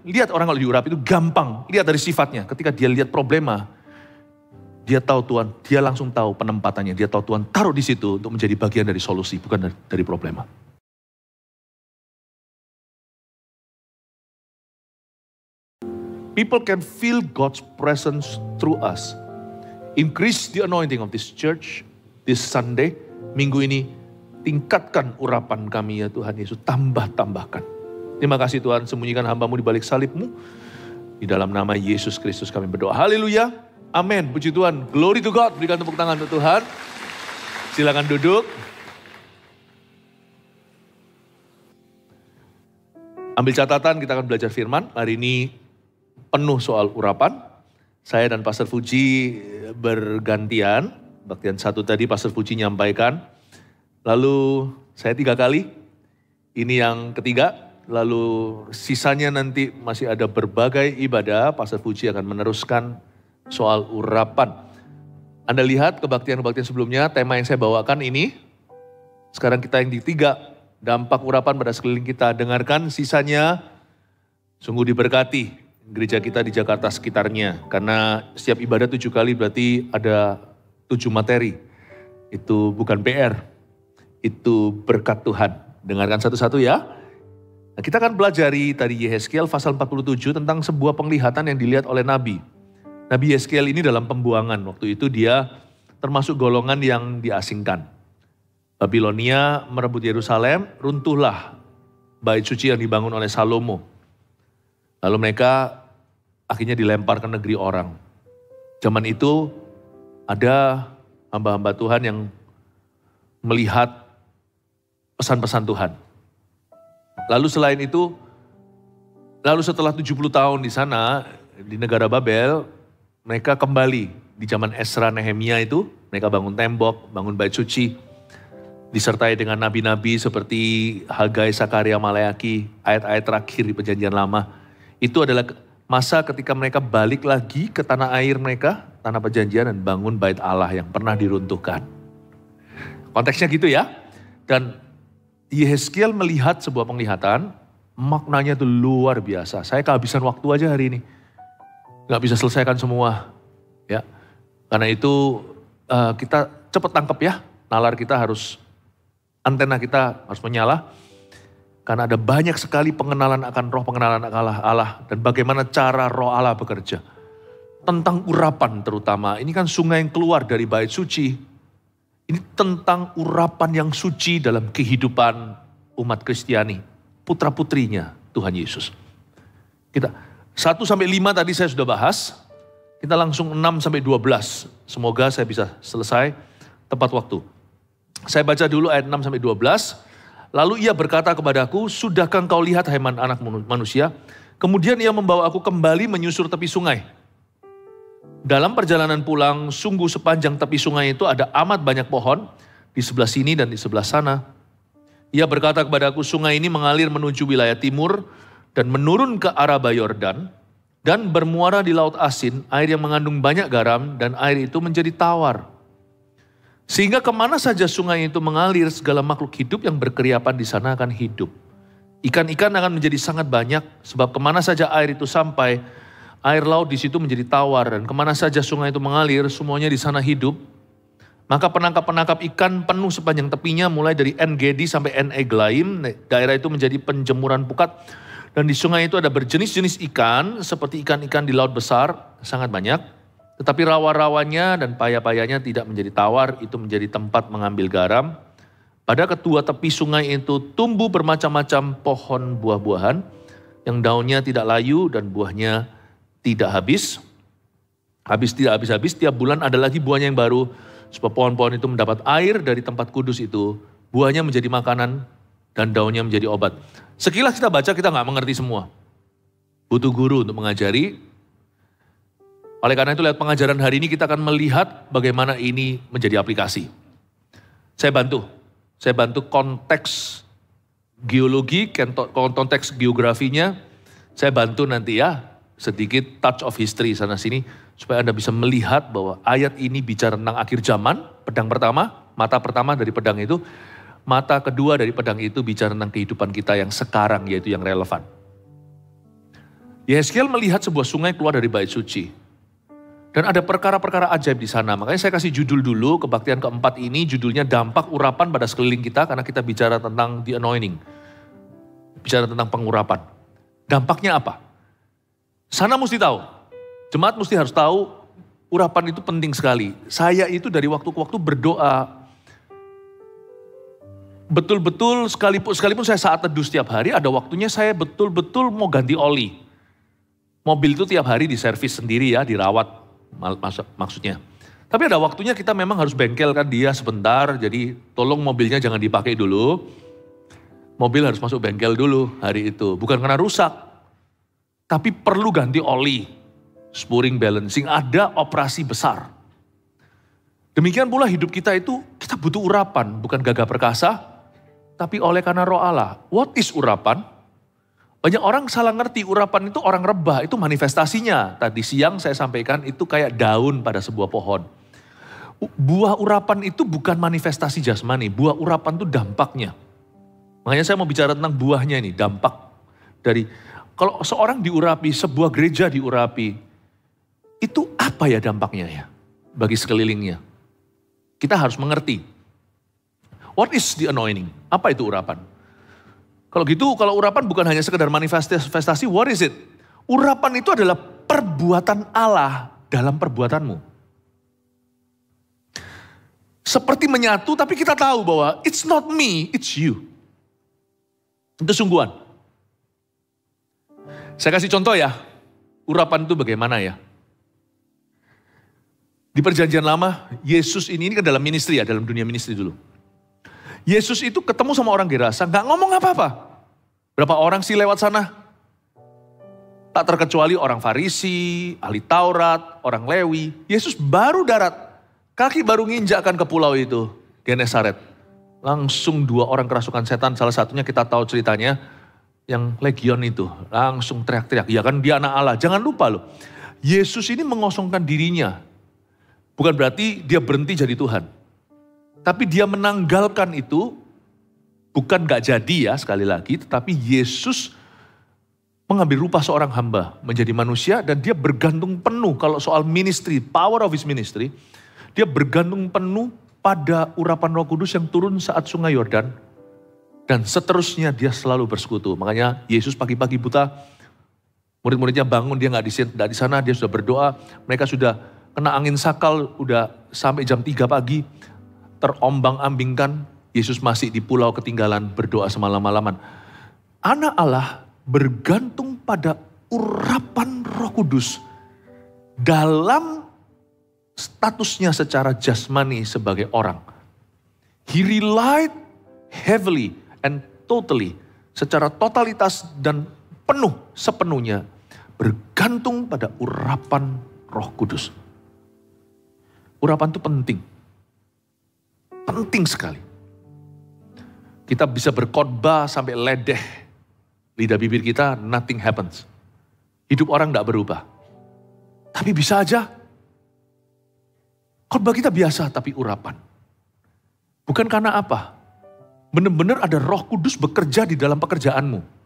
Lihat orang kalau diurapi itu gampang. Lihat dari sifatnya. Ketika dia lihat problema, dia tahu Tuhan, dia langsung tahu penempatannya. Dia tahu Tuhan taruh di situ untuk menjadi bagian dari solusi, bukan dari problema. People can feel God's presence through us. Increase the anointing of this church, this Sunday, minggu ini, tingkatkan urapan kami ya Tuhan Yesus, tambahkan. Terima kasih Tuhan, sembunyikan hamba-Mu di balik salib-Mu. Di dalam nama Yesus Kristus kami berdoa. Haleluya, amin, puji Tuhan, glory to God. Berikan tepuk tangan untuk Tuhan. Silakan duduk. Ambil catatan, kita akan belajar firman. Hari ini penuh soal urapan. Saya dan Pastor Fuji bergantian. Bagian satu tadi Pastor Fuji nyampaikan. Lalu saya 3 kali. Ini yang ketiga. Lalu sisanya nanti masih ada berbagai ibadah. Pastor Fuji akan meneruskan soal urapan. Anda lihat kebaktian-kebaktian sebelumnya, tema yang saya bawakan ini. Sekarang kita yang di 3. Dampak urapan pada sekeliling kita. Dengarkan sisanya. Sungguh diberkati gereja kita di Jakarta sekitarnya. Karena setiap ibadah 7 kali berarti ada 7 materi. Itu bukan PR. Itu berkat Tuhan. Dengarkan satu-satu ya. Nah, kita akan pelajari tadi Yehezkiel pasal 47 tentang sebuah penglihatan yang dilihat oleh Nabi. Nabi Yehezkiel ini dalam pembuangan. Waktu itu dia termasuk golongan yang diasingkan. Babilonia merebut Yerusalem, runtuhlah bait suci yang dibangun oleh Salomo. Lalu mereka akhirnya dilempar ke negeri orang. Zaman itu ada hamba-hamba Tuhan yang melihat pesan-pesan Tuhan. Lalu selain itu, setelah 70 tahun di sana, di negara Babel, mereka kembali di zaman Esra Nehemia itu, mereka bangun tembok, bangun bait suci, disertai dengan nabi-nabi seperti Hagai, Sakaria, Maleaki, ayat-ayat terakhir di Perjanjian Lama. Itu adalah masa ketika mereka balik lagi ke tanah air mereka, tanah perjanjian, dan bangun bait Allah yang pernah diruntuhkan. Konteksnya gitu ya. Dan Yehezkiel melihat sebuah penglihatan, maknanya itu luar biasa. Saya kehabisan waktu aja hari ini. Gak bisa selesaikan semua. Ya, karena itu kita cepat tangkap ya. Nalar kita harus, antena kita harus menyala. Karena ada banyak sekali pengenalan akan roh, pengenalan akan Allah. Dan bagaimana cara roh Allah bekerja. Tentang urapan terutama. Ini kan sungai yang keluar dari bait suci. Ini tentang urapan yang suci dalam kehidupan umat Kristiani. Putra-putrinya Tuhan Yesus. Kita 1-5 tadi saya sudah bahas. Kita langsung 6-12. Semoga saya bisa selesai tepat waktu. Saya baca dulu ayat 6-12. Lalu ia berkata kepadaku, sudahkah engkau lihat hai anak manusia? Kemudian ia membawa aku kembali menyusur tepi sungai. Dalam perjalanan pulang, sungguh sepanjang tepi sungai itu ada amat banyak pohon, di sebelah sini dan di sebelah sana. Ia berkata kepadaku, sungai ini mengalir menuju wilayah timur, dan menurun ke arah Yordan, dan bermuara di laut asin, air yang mengandung banyak garam, dan air itu menjadi tawar. Sehingga kemana saja sungai itu mengalir, segala makhluk hidup yang berkeriapan di sana akan hidup. Ikan-ikan akan menjadi sangat banyak, sebab kemana saja air itu sampai, air laut di situ menjadi tawar. Dan kemana saja sungai itu mengalir, semuanya di sana hidup. Maka penangkap-penangkap ikan penuh sepanjang tepinya, mulai dari En-Gedi sampai En-Eglaim. Daerah itu menjadi penjemuran pukat. Dan di sungai itu ada berjenis-jenis ikan, seperti ikan-ikan di laut besar, sangat banyak. Tetapi rawa-rawanya dan paya-payanya tidak menjadi tawar, itu menjadi tempat mengambil garam. Pada kedua tepi sungai itu tumbuh bermacam-macam pohon buah-buahan, yang daunnya tidak layu dan buahnya tidak habis. Tidak habis-habis, tiap bulan ada lagi buahnya yang baru, sebab pohon-pohon itu mendapat air dari tempat kudus itu, buahnya menjadi makanan dan daunnya menjadi obat. Sekilas kita baca, kita nggak mengerti semua. Butuh guru untuk mengajari. Oleh karena itu lewat pengajaran hari ini kita akan melihat bagaimana ini menjadi aplikasi. Saya bantu konteks geologi, konteks geografinya. Saya bantu nanti ya, sedikit touch of history sana sini. Supaya Anda bisa melihat bahwa ayat ini bicara tentang akhir zaman, pedang pertama, mata pertama dari pedang itu. Mata kedua dari pedang itu bicara tentang kehidupan kita yang sekarang, yaitu yang relevan. Yehezkiel melihat sebuah sungai keluar dari bait suci. Dan ada perkara-perkara ajaib di sana. Makanya saya kasih judul dulu, kebaktian keempat ini judulnya dampak urapan pada sekeliling kita, karena kita bicara tentang the anointing. Bicara tentang pengurapan. Dampaknya apa? Sana mesti tahu. Jemaat mesti harus tahu, urapan itu penting sekali. Saya itu dari waktu ke waktu berdoa. Betul-betul sekalipun saya saat teduh setiap hari, ada waktunya saya betul-betul mau ganti oli. Mobil itu tiap hari diservis sendiri ya, dirawat maksudnya. Tapi ada waktunya kita memang harus bengkelkan dia sebentar, jadi tolong mobilnya jangan dipakai dulu. Mobil harus masuk bengkel dulu hari itu, bukan karena rusak. Tapi perlu ganti oli, spurring balancing, ada operasi besar. Demikian pula hidup kita itu, kita butuh urapan, bukan gagah perkasa, tapi oleh karena roh Allah. What is urapan? Banyak orang salah ngerti, urapan itu orang rebah, itu manifestasinya. Tadi siang saya sampaikan itu kayak daun pada sebuah pohon. Buah urapan itu bukan manifestasi jasmani, buah urapan itu dampaknya. Makanya saya mau bicara tentang buahnya ini, dampak dari, kalau seorang diurapi, sebuah gereja diurapi, itu apa ya dampaknya ya bagi sekelilingnya? Kita harus mengerti. What is the anointing? Apa itu urapan? Kalau gitu, kalau urapan bukan hanya sekedar manifestasi, what is it? Urapan itu adalah perbuatan Allah dalam perbuatanmu. Seperti menyatu, tapi kita tahu bahwa it's not me, it's you. Itu sungguhan. Saya kasih contoh ya, urapan itu bagaimana ya. Di perjanjian lama, Yesus ini kan dalam ministry ya, dalam dunia ministry dulu. Yesus itu ketemu sama orang Gerasa, gak ngomong apa-apa. Berapa orang sih lewat sana? Tak terkecuali orang Farisi, ahli Taurat, orang Lewi. Yesus baru darat, kaki baru nginjakkan ke pulau itu, Genesaret. Langsung 2 orang kerasukan setan, salah satunya kita tahu ceritanya, yang legion itu. Langsung teriak-teriak, ya kan dia anak Allah. Jangan lupa loh, Yesus ini mengosongkan dirinya. Bukan berarti dia berhenti jadi Tuhan. Tapi dia menanggalkan itu, bukan gak jadi ya sekali lagi, tetapi Yesus mengambil rupa seorang hamba, menjadi manusia dan dia bergantung penuh. Kalau soal ministry, power of his ministry, dia bergantung penuh pada urapan Roh Kudus yang turun saat sungai Yordan. Dan seterusnya dia selalu bersekutu. Makanya Yesus pagi-pagi buta, murid-muridnya bangun, dia gak di sana, dia sudah berdoa. Mereka sudah kena angin sakal, udah sampai jam 3 pagi. Terombang-ambingkan, Yesus masih di pulau ketinggalan berdoa semalam-malaman. Anak Allah bergantung pada urapan Roh Kudus dalam statusnya secara jasmani sebagai orang. He relied heavily and totally, secara totalitas dan penuh sepenuhnya bergantung pada urapan Roh Kudus. Urapan itu penting. Penting sekali. Kita bisa berkhotbah sampai ledeh lidah bibir kita, nothing happens. Hidup orang tidak berubah. Tapi bisa aja khotbah kita biasa tapi urapan. Bukan karena apa? Benar-benar ada Roh Kudus bekerja di dalam pekerjaanmu.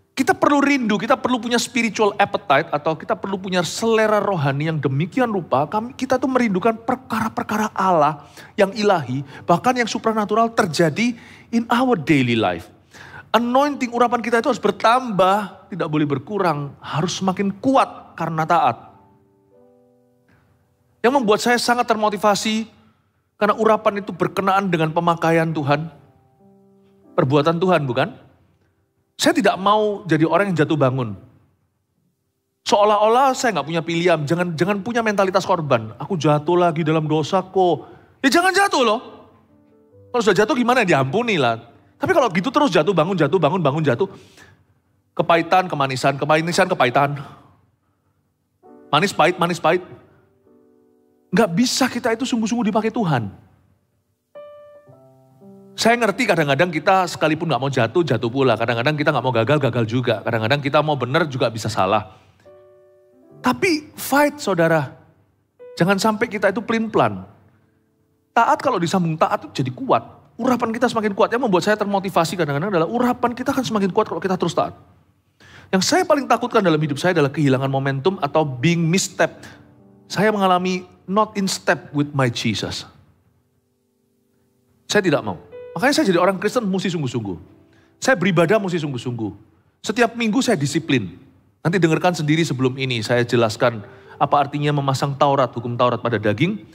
Kita perlu rindu, kita perlu punya spiritual appetite atau kita perlu punya selera rohani yang demikian rupa. Kita tuh merindukan perkara-perkara Allah yang ilahi, bahkan yang supranatural terjadi in our daily life. Anointing urapan kita itu harus bertambah, tidak boleh berkurang, harus semakin kuat karena taat. Yang membuat saya sangat termotivasi karena urapan itu berkenaan dengan pemakaian Tuhan. Perbuatan Tuhan bukan? Saya tidak mau jadi orang yang jatuh bangun. Seolah-olah saya nggak punya pilihan, jangan punya mentalitas korban. Aku jatuh lagi dalam dosa kok. Ya jangan jatuh loh. Kalau sudah jatuh gimana, diampuni lah. Tapi kalau gitu terus jatuh bangun, bangun, jatuh. Kepahitan, kemanisan, kepahitan. Manis pahit. Nggak bisa kita itu sungguh-sungguh dipakai Tuhan. Saya ngerti kadang-kadang kita sekalipun gak mau jatuh pula. Kadang-kadang kita gak mau gagal juga. Kadang-kadang kita mau benar juga bisa salah. Tapi fight saudara. Jangan sampai kita itu pelin-pelan. Taat kalau disambung taat itu jadi kuat. Urapan kita semakin kuat. Yang membuat saya termotivasi kadang-kadang adalah urapan kita akan semakin kuat kalau kita terus taat. Yang saya paling takutkan dalam hidup saya adalah kehilangan momentum atau being misstep. Saya mengalami not in step with my Jesus. Saya tidak mau. Makanya saya jadi orang Kristen mesti sungguh-sungguh. Saya beribadah mesti sungguh-sungguh. Setiap minggu saya disiplin. Nanti dengarkan sendiri sebelum ini saya jelaskan apa artinya memasang Taurat, hukum Taurat pada daging.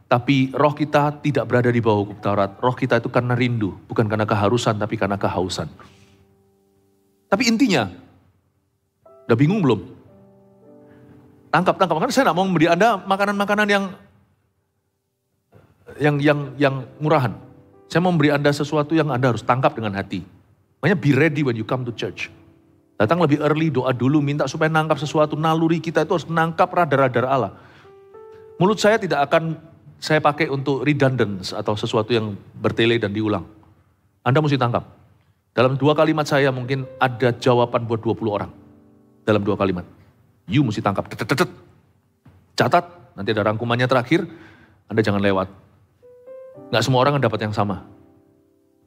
Tapi roh kita tidak berada di bawah hukum Taurat. Roh kita itu karena rindu, bukan karena keharusan tapi karena kehausan. Tapi intinya, udah bingung belum? Tangkap. Makanya saya tidak mau memberi Anda makanan-makanan yang murahan. Saya mau memberi Anda sesuatu yang Anda harus tangkap dengan hati. Makanya be ready when you come to church. Datang lebih early, doa dulu, minta supaya nangkap sesuatu. Naluri kita itu harus menangkap radar-radar Allah. Mulut saya tidak akan saya pakai untuk redundance atau sesuatu yang bertele dan diulang. Anda mesti tangkap. Dalam 2 kalimat saya mungkin ada jawaban buat 20 orang. Dalam 2 kalimat. You mesti tangkap. Catat, nanti ada rangkumannya terakhir. Anda jangan lewat. Nggak semua orang dapat yang sama.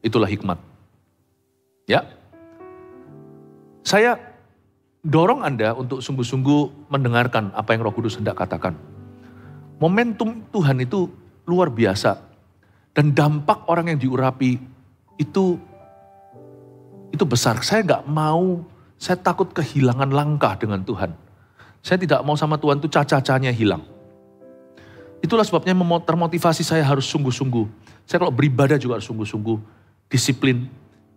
Itulah hikmat. Ya. Saya dorong Anda untuk sungguh-sungguh mendengarkan apa yang Roh Kudus hendak katakan. Momentum Tuhan itu luar biasa. Dan dampak orang yang diurapi itu besar. Saya nggak mau, saya takut kehilangan langkah dengan Tuhan. Saya tidak mau sama Tuhan itu caca-cacanya hilang. Itulah sebabnya termotivasi saya harus sungguh-sungguh. Saya kalau beribadah juga harus sungguh-sungguh, disiplin.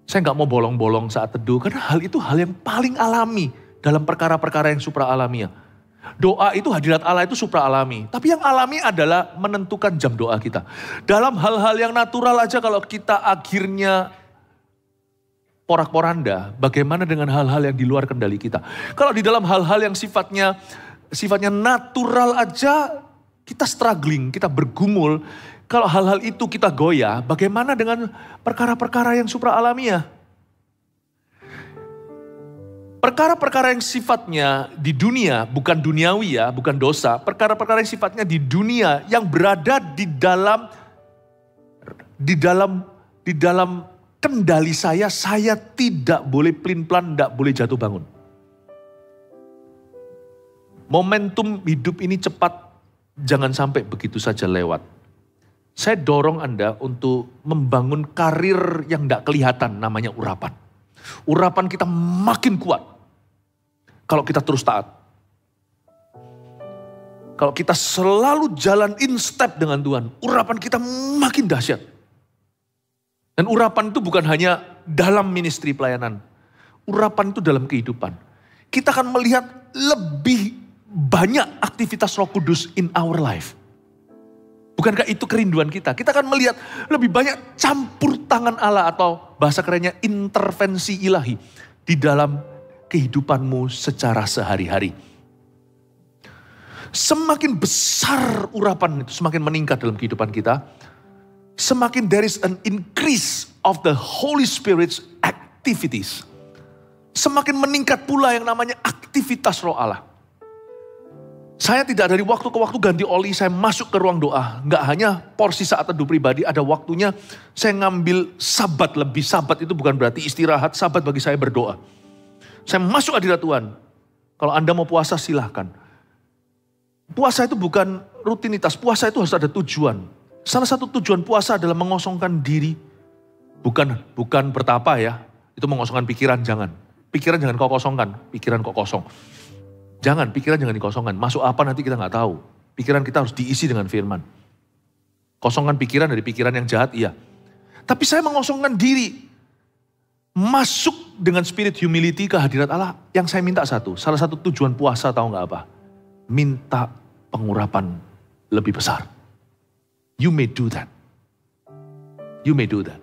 Saya nggak mau bolong-bolong saat teduh, karena hal itu hal yang paling alami dalam perkara-perkara yang supra alamiah. Doa itu hadirat Allah itu supra alami. Tapi yang alami adalah menentukan jam doa kita. Dalam hal-hal yang natural aja kalau kita akhirnya porak-poranda, bagaimana dengan hal-hal yang di luar kendali kita. Kalau di dalam hal-hal yang sifatnya natural aja, kita struggling, kita bergumul. Kalau hal-hal itu kita goyah, bagaimana dengan perkara-perkara yang supra alamiah? Perkara-perkara yang sifatnya di dunia, bukan duniawi ya, bukan dosa. Perkara-perkara yang sifatnya di dunia, yang berada di dalam kendali saya tidak boleh pelin-pelan, tidak boleh jatuh bangun. Momentum hidup ini cepat, jangan sampai begitu saja lewat. Saya dorong Anda untuk membangun karir yang tidak kelihatan, namanya urapan. Urapan kita makin kuat kalau kita terus taat. Kalau kita selalu jalan in step dengan Tuhan, urapan kita makin dahsyat. Dan urapan itu bukan hanya dalam ministry pelayanan. Urapan itu dalam kehidupan. Kita akan melihat lebih banyak aktivitas Roh Kudus in our life. Bukankah itu kerinduan kita? Kita akan melihat lebih banyak campur tangan Allah atau bahasa kerennya intervensi ilahi di dalam kehidupanmu secara sehari-hari. Semakin besar urapan itu, semakin meningkat dalam kehidupan kita, semakin there is an increase of the Holy Spirit's activities. Semakin meningkat pula yang namanya aktivitas Roh Allah. Saya tidak dari waktu ke waktu ganti oli, saya masuk ke ruang doa. Enggak hanya porsi saat teduh pribadi, ada waktunya saya ngambil sabat lebih. Sabat itu bukan berarti istirahat, sabat bagi saya berdoa. Saya masuk hadirat Tuhan. Kalau Anda mau puasa silahkan. Puasa itu bukan rutinitas, puasa itu harus ada tujuan. Salah satu tujuan puasa adalah mengosongkan diri. Bukan bertapa ya, itu mengosongkan pikiran, jangan. Pikiran jangan kau kosongkan, pikiran kau kosong. Jangan, pikiran jangan dikosongkan. Masuk apa nanti kita nggak tahu. Pikiran kita harus diisi dengan firman. Kosongkan pikiran dari pikiran yang jahat, iya. Tapi saya mengosongkan diri. Masuk dengan spirit humility ke hadirat Allah. Yang saya minta satu, salah satu tujuan puasa tahu nggak apa? Minta pengurapan lebih besar. You may do that. You may do that.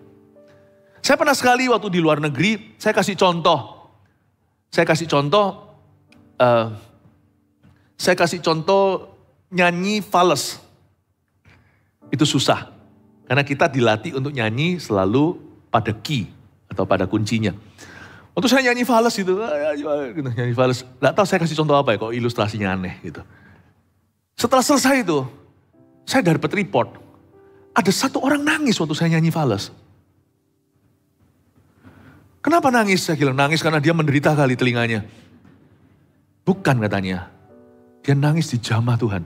Saya pernah sekali waktu di luar negeri, saya kasih contoh. Saya kasih contoh nyanyi fales. Itu susah. Karena kita dilatih untuk nyanyi selalu pada key atau pada kuncinya. Waktu saya nyanyi fales gitu, nyanyi fales. Gak tahu saya kasih contoh apa ya, kok ilustrasinya aneh gitu. Setelah selesai itu, saya dapat report. Ada satu orang nangis waktu saya nyanyi fales. Kenapa nangis? Saya bilang nangis karena dia menderita kali telinganya. Bukan katanya. Dia nangis di jamah Tuhan.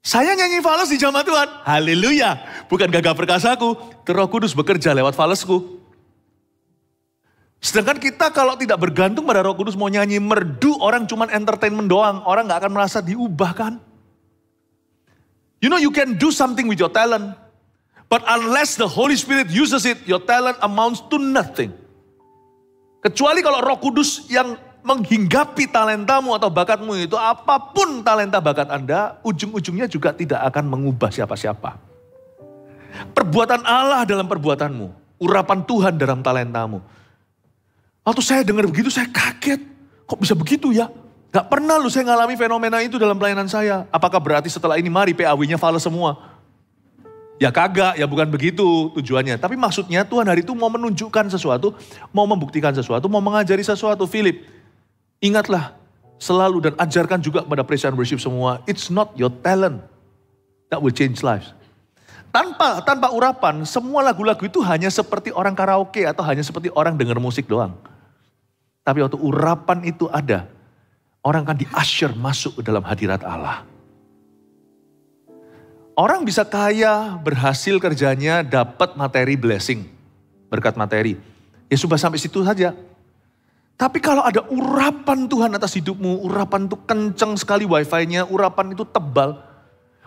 Saya nyanyi fales di jamah Tuhan. Haleluya. Bukan gagah perkasaku. Roh Kudus bekerja lewat falesku. Sedangkan kita kalau tidak bergantung pada Roh Kudus mau nyanyi merdu, orang cuman entertainment doang. Orang gak akan merasa diubah kan. You know you can do something with your talent. But unless the Holy Spirit uses it, your talent amounts to nothing. Kecuali kalau Roh Kudus yang menghinggapi talentamu atau bakatmu itu, apapun talenta bakat Anda, ujung-ujungnya juga tidak akan mengubah siapa-siapa. Perbuatan Allah dalam perbuatanmu, urapan Tuhan dalam talentamu. Waktu saya dengar begitu saya kaget, kok bisa begitu ya? Gak pernah loh saya ngalami fenomena itu dalam pelayanan saya. Apakah berarti setelah ini mari PAW-nya fales semua? Ya kagak, ya bukan begitu tujuannya. Tapi maksudnya Tuhan hari itu mau menunjukkan sesuatu, mau membuktikan sesuatu, mau mengajari sesuatu. Philip, ingatlah selalu dan ajarkan juga kepada praise and worship semua. It's not your talent that will change lives. Tanpa urapan, semua lagu-lagu itu hanya seperti orang karaoke atau hanya seperti orang dengar musik doang. Tapi waktu urapan itu ada, orang akan di-usher masuk ke dalam hadirat Allah. Orang bisa kaya, berhasil kerjanya, dapat materi blessing, berkat materi. Ya sudah sampai situ saja. Tapi kalau ada urapan Tuhan atas hidupmu, urapan itu kenceng sekali wifi-nya, urapan itu tebal.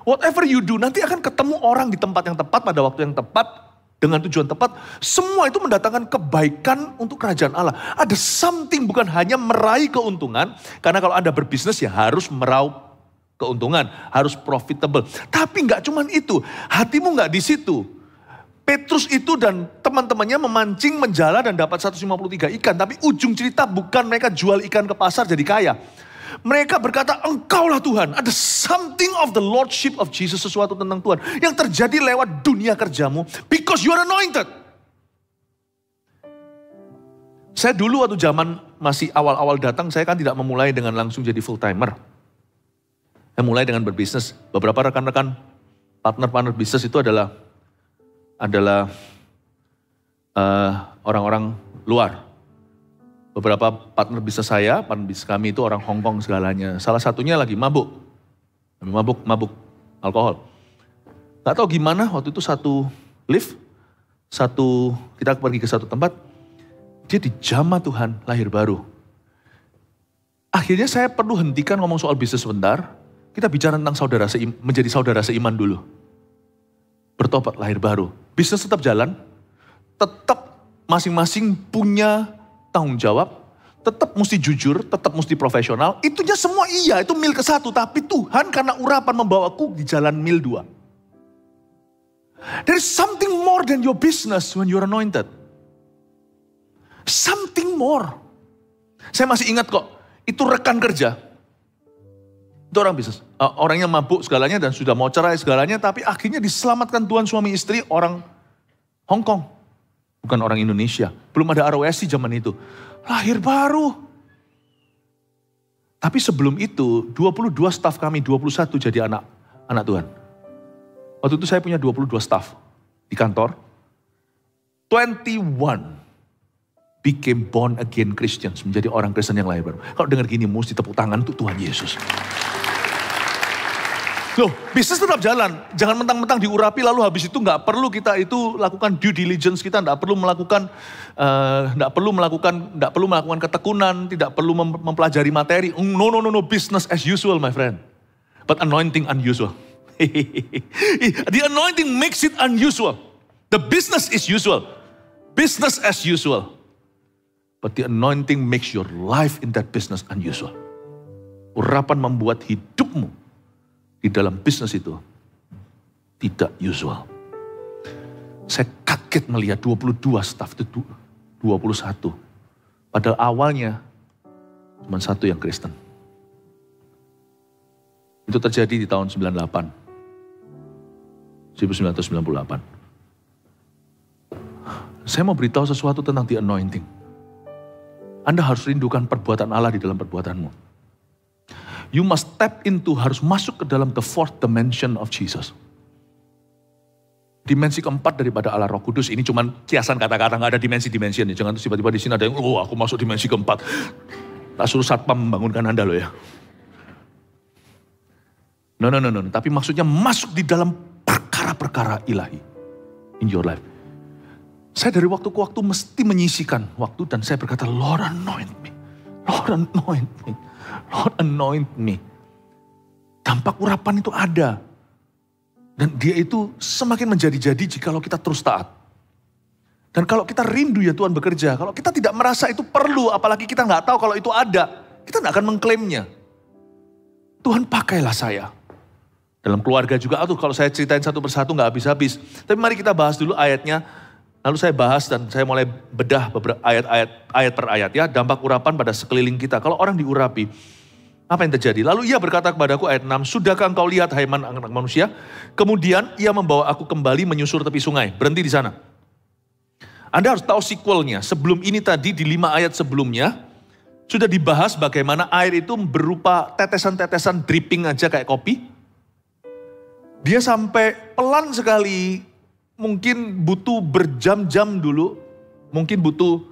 Whatever you do, nanti akan ketemu orang di tempat yang tepat, pada waktu yang tepat, dengan tujuan tepat. Semua itu mendatangkan kebaikan untuk kerajaan Allah. Ada something, bukan hanya meraih keuntungan. Karena kalau Anda berbisnis ya harus meraup keuntungan, harus profitable. Tapi nggak cuman itu, hatimu nggak di situ. Petrus itu dan teman-temannya memancing, menjala dan dapat 153 ikan. Tapi ujung cerita bukan mereka jual ikan ke pasar jadi kaya. Mereka berkata, engkaulah Tuhan. Ada something of the Lordship of Jesus, sesuatu tentang Tuhan. Yang terjadi lewat dunia kerjamu. Because you are anointed. Saya dulu waktu zaman masih awal-awal datang, saya kan tidak memulai dengan langsung jadi full timer. Saya mulai dengan berbisnis. Beberapa rekan-rekan partner bisnis itu adalah orang-orang luar. Beberapa partner bisnis saya, partner bisnis kami itu orang Hong Kong segalanya. Salah satunya lagi mabuk alkohol. Gak tahu gimana waktu itu satu lift, kita pergi ke satu tempat, dia dijamah Tuhan lahir baru. Akhirnya saya perlu hentikan ngomong soal bisnis sebentar, kita bicara tentang menjadi saudara seiman dulu. Bertobat lahir baru. Bisnis tetap jalan, tetap masing-masing punya tanggung jawab, tetap mesti jujur, tetap mesti profesional. Itunya semua iya, itu mil ke-1. Tapi Tuhan karena urapan membawaku di jalan mil 2. There is something more than your business when you're anointed. Something more. Saya masih ingat kok, itu rekan kerja. Itu orang bisnis. Orangnya mabuk segalanya dan sudah mau cerai segalanya. Tapi akhirnya diselamatkan Tuhan suami istri orang Hong Kong. Bukan orang Indonesia. Belum ada ROSC zaman itu. Lahir baru. Tapi sebelum itu 22 staf kami, 21 jadi anak Tuhan. Waktu itu saya punya 22 staf di kantor. 21 became born again Christians. Menjadi orang Kristen yang lahir baru. Kalau dengar gini mesti tepuk tangan untuk Tuhan Yesus. Loh, bisnis tetap jalan. Jangan mentang-mentang diurapi lalu habis itu nggak perlu kita itu lakukan due diligence, kita nggak perlu melakukan ketekunan, tidak perlu mempelajari materi. No, business as usual, my friend. But anointing unusual. The anointing makes it unusual. The business is usual. Business as usual. But the anointing makes your life in that business unusual. Urapan membuat hidupmu di dalam bisnis itu tidak usual. Saya kaget melihat 22 staf itu 21. Padahal awalnya cuma satu yang Kristen. Itu terjadi di tahun 1998. Saya mau beritahu sesuatu tentang the anointing. Anda harus rindukan perbuatan Allah di dalam perbuatanmu. You must tap into, harus masuk ke dalam the fourth dimension of Jesus. Dimensi keempat daripada Allah Roh Kudus. Ini cuman kiasan kata-kata, gak ada dimensi-dimensinya. Jangan tiba-tiba di sini ada yang, aku masuk dimensi keempat. Tak suruh satpam membangunkan Anda loh ya. No. Tapi maksudnya masuk di dalam perkara-perkara ilahi in your life. Saya dari waktu ke waktu mesti menyisikan waktu dan saya berkata, Lord anoint me. Lord anoint me. Lord anoint me. Dampak urapan itu ada. Dan dia itu semakin menjadi-jadi jikalau kita terus taat. Dan kalau kita rindu ya Tuhan bekerja. Kalau kita tidak merasa itu perlu, apalagi kita nggak tahu kalau itu ada. Kita nggak akan mengklaimnya. Tuhan pakailah saya. Dalam keluarga juga, kalau saya ceritain satu persatu nggak habis-habis. Tapi mari kita bahas dulu ayatnya. Lalu saya bahas dan saya mulai bedah beberapa ayat per ayat ya. Dampak urapan pada sekeliling kita. Kalau orang diurapi, apa yang terjadi? Lalu ia berkata kepadaku ayat 6, sudahkah engkau lihat hai anak manusia? Kemudian ia membawa aku kembali menyusur tepi sungai. Berhenti di sana. Anda harus tahu sequelnya. Sebelum ini tadi di 5 ayat sebelumnya, sudah dibahas bagaimana air itu berupa tetesan-tetesan dripping aja kayak kopi. Dia sampai pelan sekali, mungkin butuh berjam-jam dulu, mungkin butuh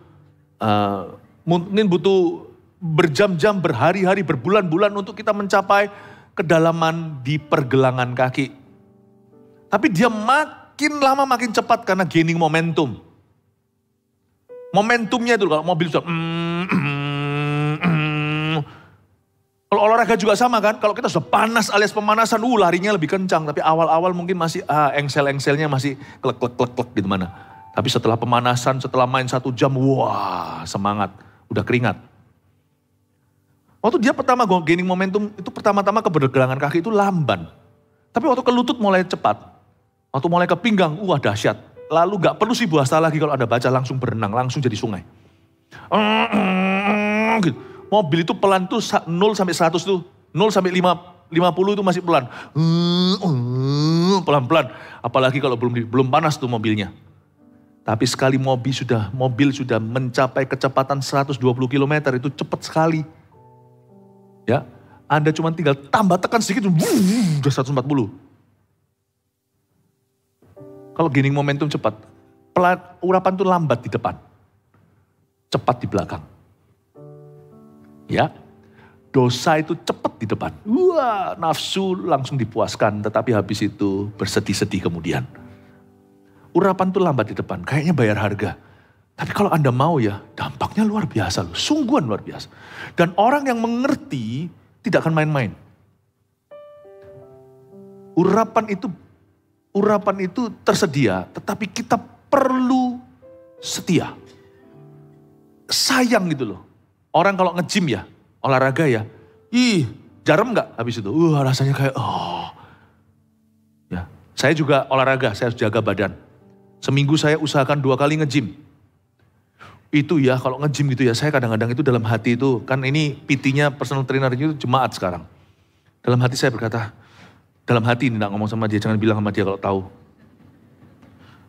berjam-jam, berhari-hari, berbulan-bulan untuk kita mencapai kedalaman di pergelangan kaki. Tapi dia makin lama makin cepat karena gaining momentum. Momentumnya itu kalau mobil sudah kalau olahraga juga sama kan, kalau kita sudah panas alias pemanasan, larinya lebih kencang. Tapi awal-awal mungkin masih engsel-engselnya masih klek gitu mana. Tapi setelah pemanasan, setelah main 1 jam, wah semangat, udah keringat. Waktu dia pertama gaining momentum, itu pertama-tama ke pergelangan kaki itu lamban. Tapi waktu ke lutut mulai cepat. Waktu mulai ke pinggang, wah dahsyat. Lalu gak perlu sih puasa lagi kalau Anda baca, langsung berenang, langsung jadi sungai. Gitu. Mobil itu pelan tuh 0 sampai 100 tuh. 0 sampai 50 itu masih pelan. Pelan-pelan. Apalagi kalau belum panas tuh mobilnya. Tapi sekali mobil sudah mencapai kecepatan 120 km itu cepat sekali. Ya, Anda cuma tinggal tambah tekan sedikit, udah 140. Kalau gaining momentum cepat, urapan tuh lambat di depan. Cepat di belakang. Ya, dosa itu cepat di depan. Wah, nafsu langsung dipuaskan, tetapi habis itu bersedih-sedih kemudian. Urapan tuh lambat di depan, kayaknya bayar harga. Tapi kalau Anda mau ya, dampaknya luar biasa loh, sungguhan luar biasa. Dan orang yang mengerti tidak akan main-main. Urapan itu tersedia, tetapi kita perlu setia. Sayang gitu loh. Orang kalau nge-gym ya, olahraga ya, jarum gak habis itu? Rasanya kayak, Ya, saya juga olahraga, saya harus jaga badan. Seminggu saya usahakan 2 kali nge-gym. Itu ya, kalau nge-gym gitu ya, saya kadang-kadang itu dalam hati itu, kan ini PT-nya, personal trainer itu jemaat sekarang. Dalam hati saya berkata, dalam hati ini gak ngomong sama dia, jangan bilang sama dia kalau tahu.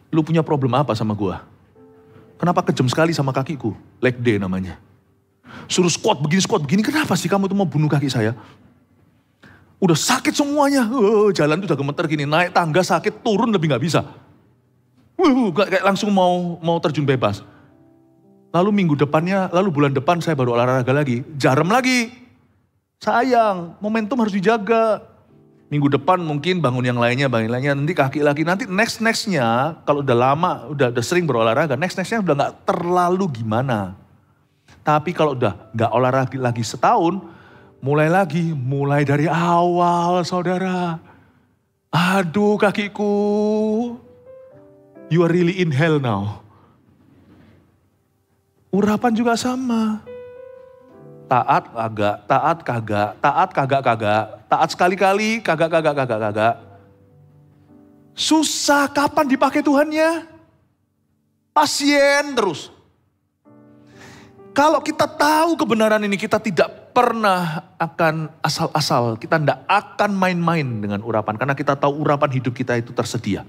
Lu punya problem apa sama gua? Kenapa kejam sekali sama kakiku? Leg day namanya. Suruh squat begini, kenapa sih kamu tuh mau bunuh kaki saya? Udah sakit semuanya, jalan tuh udah gemeter gini, naik tangga sakit, turun lebih gak bisa. Kayak langsung mau terjun bebas. Lalu bulan depan saya baru olahraga lagi, jarum lagi. Sayang, momentum harus dijaga. Minggu depan mungkin bangun yang lainnya, nanti kaki lagi. Nanti nextnya, kalau udah lama, udah sering berolahraga, nextnya udah gak terlalu gimana. Tapi kalau udah gak olahraga lagi setahun, mulai dari awal saudara. Aduh kakiku, you are really in hell now. Urapan juga sama. Taat kagak, taat sekali-kali, kagak. Susah, kapan dipakai Tuhannya? Pasien terus. Kalau kita tahu kebenaran ini, kita tidak pernah akan asal-asal. Kita tidak akan main-main dengan urapan. Karena kita tahu urapan hidup kita itu tersedia.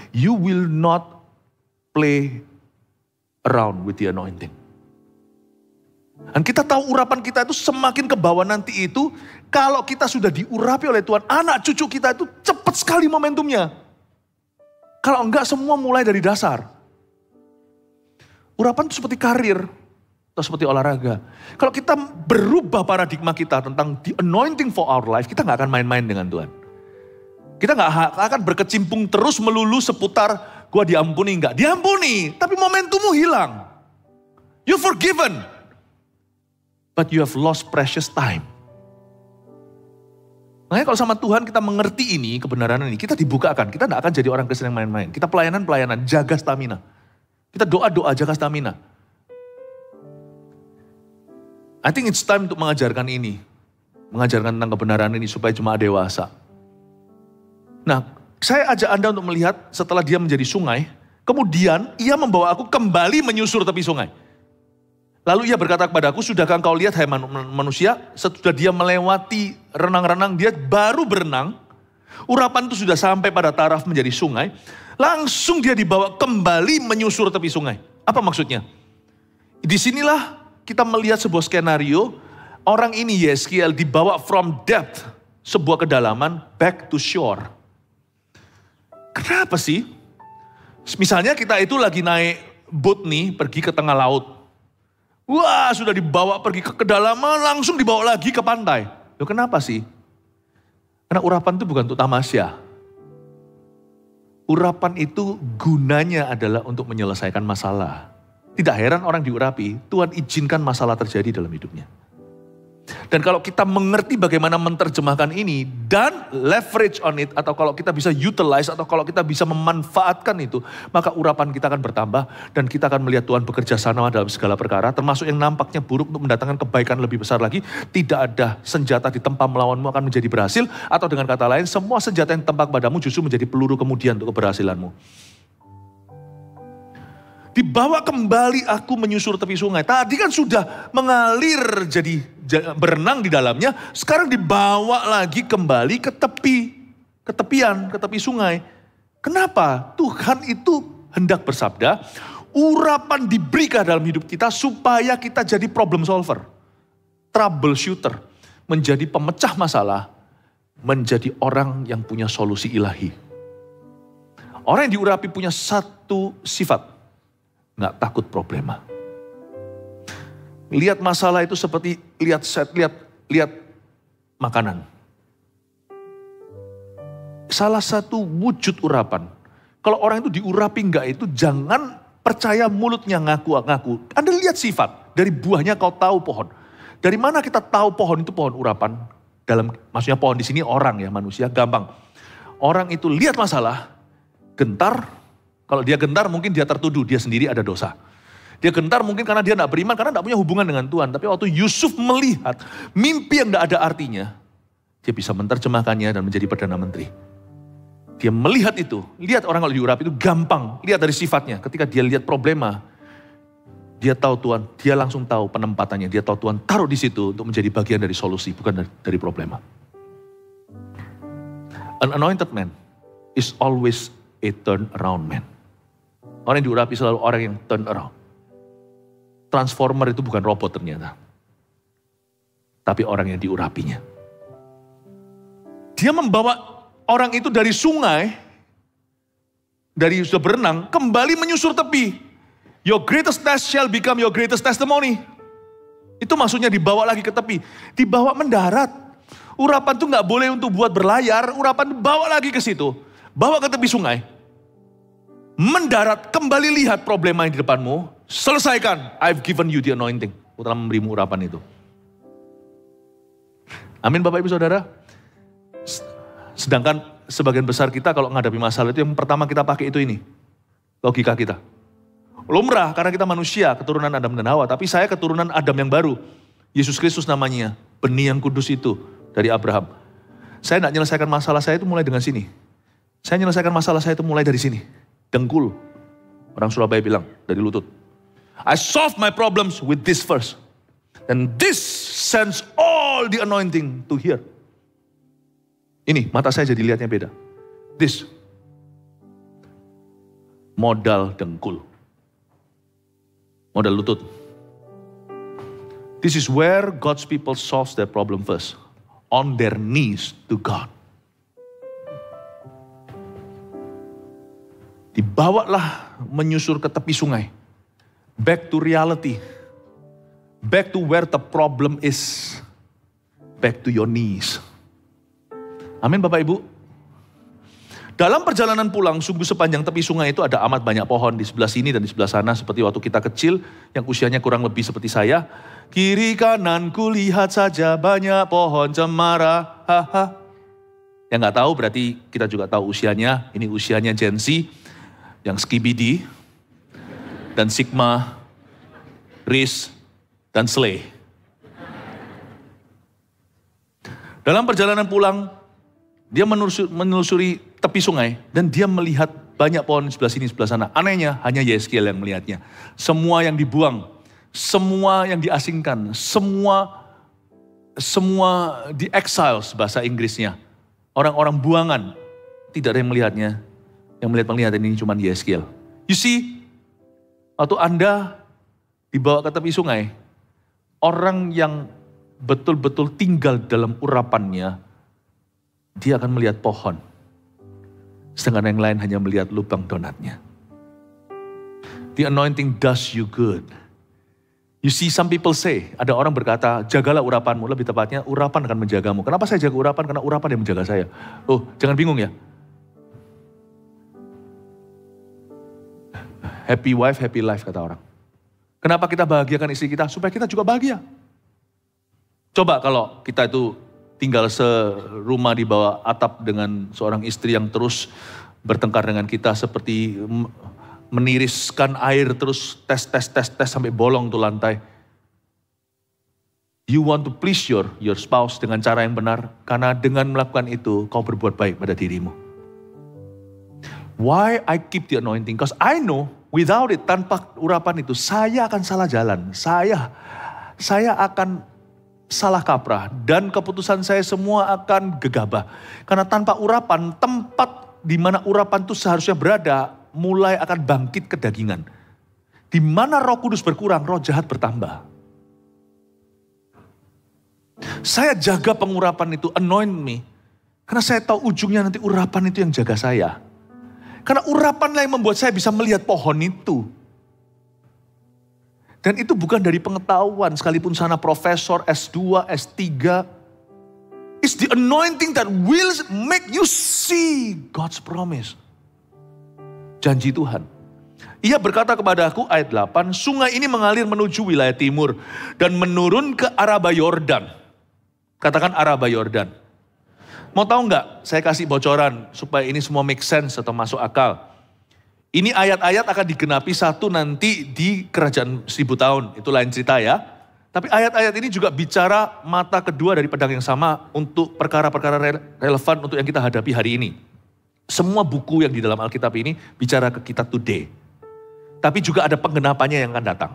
You will not play around with the anointing. Dan kita tahu urapan kita itu semakin ke bawah nanti itu, kalau kita sudah diurapi oleh Tuhan, anak cucu kita itu cepat sekali momentumnya. Kalau enggak semua mulai dari dasar. Urapan itu seperti karir. atau seperti olahraga. Kalau kita berubah paradigma kita tentang the anointing for our life, kita gak akan main-main dengan Tuhan. Kita gak akan berkecimpung terus melulu seputar, gua diampuni enggak? Diampuni, tapi momentummu hilang. You're forgiven, but you have lost precious time. Makanya kalau sama Tuhan kita mengerti ini, kebenaran ini, kita dibukakan. Kita gak akan jadi orang Kristen yang main-main. Kita pelayanan-pelayanan, jaga stamina. Kita doa-doa, jaga stamina. I think it's time untuk mengajarkan ini. Mengajarkan tentang kebenaran ini supaya jemaat dewasa. Nah, saya ajak Anda untuk melihat setelah dia menjadi sungai, kemudian ia membawa aku kembali menyusur tepi sungai. Lalu ia berkata kepadaku, sudahkah engkau lihat hai manusia, sesudah dia melewati renang-renang, dia baru berenang, urapan itu sudah sampai pada taraf menjadi sungai, langsung dia dibawa kembali menyusur tepi sungai. Apa maksudnya? Disinilah kita melihat sebuah skenario, orang ini Yeskiel dibawa from depth, sebuah kedalaman, back to shore. Kenapa sih? Misalnya kita itu lagi naik boat nih, pergi ke tengah laut. Wah, sudah dibawa pergi ke kedalaman, langsung dibawa lagi ke pantai. Loh kenapa sih? Karena urapan itu bukan untuk tamasya. Urapan itu gunanya adalah untuk menyelesaikan masalah. Tidak heran orang diurapi, Tuhan izinkan masalah terjadi dalam hidupnya. Dan kalau kita mengerti bagaimana menerjemahkan ini dan leverage on it, atau kalau kita bisa utilize, atau kalau kita bisa memanfaatkan itu, maka urapan kita akan bertambah dan kita akan melihat Tuhan bekerja sama dalam segala perkara, termasuk yang nampaknya buruk untuk mendatangkan kebaikan lebih besar lagi. Tidak ada senjata ditempa melawanmu akan menjadi berhasil, atau dengan kata lain, semua senjata yang ditempa padamu justru menjadi peluru kemudian untuk keberhasilanmu. Dibawa kembali aku menyusur tepi sungai. Tadi kan sudah mengalir jadi berenang di dalamnya. Sekarang dibawa lagi kembali ke tepian, ke tepi sungai. Kenapa? Tuhan itu hendak bersabda, urapan diberikan dalam hidup kita supaya kita jadi problem solver. Troubleshooter. Menjadi pemecah masalah. Menjadi orang yang punya solusi ilahi. Orang yang diurapi punya satu sifat. Nggak takut problema. Lihat masalah itu seperti lihat makanan. Salah satu wujud urapan. Kalau orang itu diurapi enggak itu jangan percaya mulutnya ngaku-ngaku. Anda lihat sifat. Dari buahnya kau tahu pohon. Dari mana kita tahu pohon itu pohon urapan? Maksudnya pohon di sini orang ya, manusia, gampang. Orang itu lihat masalah, gentar. Kalau dia gentar mungkin dia tertuduh, dia sendiri ada dosa. Dia gentar mungkin karena dia tidak beriman, karena tidak punya hubungan dengan Tuhan. Tapi waktu Yusuf melihat mimpi yang tidak ada artinya, dia bisa menerjemahkannya dan menjadi Perdana Menteri. Dia melihat itu, lihat orang kalau diurapi itu gampang. Lihat dari sifatnya, ketika dia lihat problema, dia tahu Tuhan, dia langsung tahu penempatannya. Dia tahu Tuhan taruh di situ untuk menjadi bagian dari solusi, bukan dari problema. An anointed man is always a turn around man. Orang yang diurapi selalu orang yang turn around. Transformer itu bukan robot ternyata. Tapi orang yang diurapinya. Dia membawa orang itu dari sungai, dari sudah berenang, kembali menyusur tepi. Your greatest test shall become your greatest testimony. Itu maksudnya dibawa lagi ke tepi. Dibawa mendarat. Urapan itu gak boleh untuk buat berlayar, urapan bawa lagi ke situ. Bawa ke tepi sungai. Mendarat, kembali lihat problema yang di depanmu. Selesaikan. I've given you the anointing. Aku telah memberimu urapan itu. Amin Bapak Ibu Saudara. Sedangkan sebagian besar kita kalau menghadapi masalah itu yang pertama kita pakai itu ini. Logika kita. Lumrah karena kita manusia, keturunan Adam dan Hawa. Tapi saya keturunan Adam yang baru. Yesus Kristus namanya. Benih yang kudus itu dari Abraham. Saya tidak menyelesaikan masalah saya itu mulai dengan sini. Saya menyelesaikan masalah saya itu mulai dari sini. Dengkul. Orang Surabaya bilang, dari lutut. I solve my problems with this first. And this sends all the anointing to here. Ini, mata saya jadi lihatnya beda. This. Modal dengkul. Modal lutut. This is where God's people solve their problem first. On their knees to God. Dibawalah menyusur ke tepi sungai. Back to reality. Back to where the problem is. Back to your knees. Amin Bapak Ibu. Dalam perjalanan pulang, sungguh sepanjang tepi sungai itu ada amat banyak pohon di sebelah sini dan di sebelah sana. Seperti waktu kita kecil, yang usianya kurang lebih seperti saya. Kiri kanan ku lihat saja banyak pohon cemara. Haha. Yang gak tahu berarti kita juga tahu usianya. Ini usianya Gen Z, yang Skibidi, dan Sigma, Riz, dan Slay. Dalam perjalanan pulang, dia menelusuri tepi sungai dan dia melihat banyak pohon sebelah sini, sebelah sana. Anehnya hanya Yeskiel yang melihatnya. Semua yang dibuang, semua yang diasingkan, semua di exile bahasa Inggrisnya. Orang-orang buangan, tidak ada yang melihatnya. Yang melihat penglihatan ini cuma Yeskiel. You see, waktu Anda dibawa ke tepi sungai, orang yang betul-betul tinggal dalam urapannya, dia akan melihat pohon. Sedangkan yang lain hanya melihat lubang donatnya. The anointing does you good. You see, some people say, ada orang berkata, jagalah urapanmu, lebih tepatnya urapan akan menjagamu. Kenapa saya jaga urapan? Karena urapan yang menjaga saya. Oh, jangan bingung ya. Happy wife, happy life kata orang. Kenapa kita bahagiakan istri kita? Supaya kita juga bahagia. Coba kalau kita itu tinggal serumah di bawah atap dengan seorang istri yang terus bertengkar dengan kita seperti meniriskan air terus tes sampai bolong tuh lantai. You want to please your spouse dengan cara yang benar karena dengan melakukan itu kau berbuat baik pada dirimu. Why I keep the anointing? Because I know without it, tanpa urapan itu saya akan salah jalan. Saya akan salah kaprah dan keputusan saya semua akan gegabah. Karena tanpa urapan, tempat di mana urapan itu seharusnya berada mulai akan bangkit kedagingan. Di mana Roh Kudus berkurang, roh jahat bertambah. Saya jaga pengurapan itu, anoint me. Karena saya tahu ujungnya nanti urapan itu yang jaga saya. Karena urapanlah yang membuat saya bisa melihat pohon itu. Dan itu bukan dari pengetahuan, sekalipun sana profesor, S2, S3. It's the anointing that will make you see God's promise. Janji Tuhan. Ia berkata kepada aku, ayat 8, sungai ini mengalir menuju wilayah timur dan menurun ke Araba Yordan. Katakan Araba Yordan. Mau tahu nggak? Saya kasih bocoran supaya ini semua make sense atau masuk akal. Ini ayat-ayat akan digenapi satu nanti di kerajaan 1000 tahun. Itu lain cerita ya. Tapi ayat-ayat ini juga bicara mata kedua dari pedang yang sama untuk perkara-perkara relevan untuk yang kita hadapi hari ini. Semua buku yang di dalam Alkitab ini bicara ke kita today. Tapi juga ada penggenapannya yang akan datang.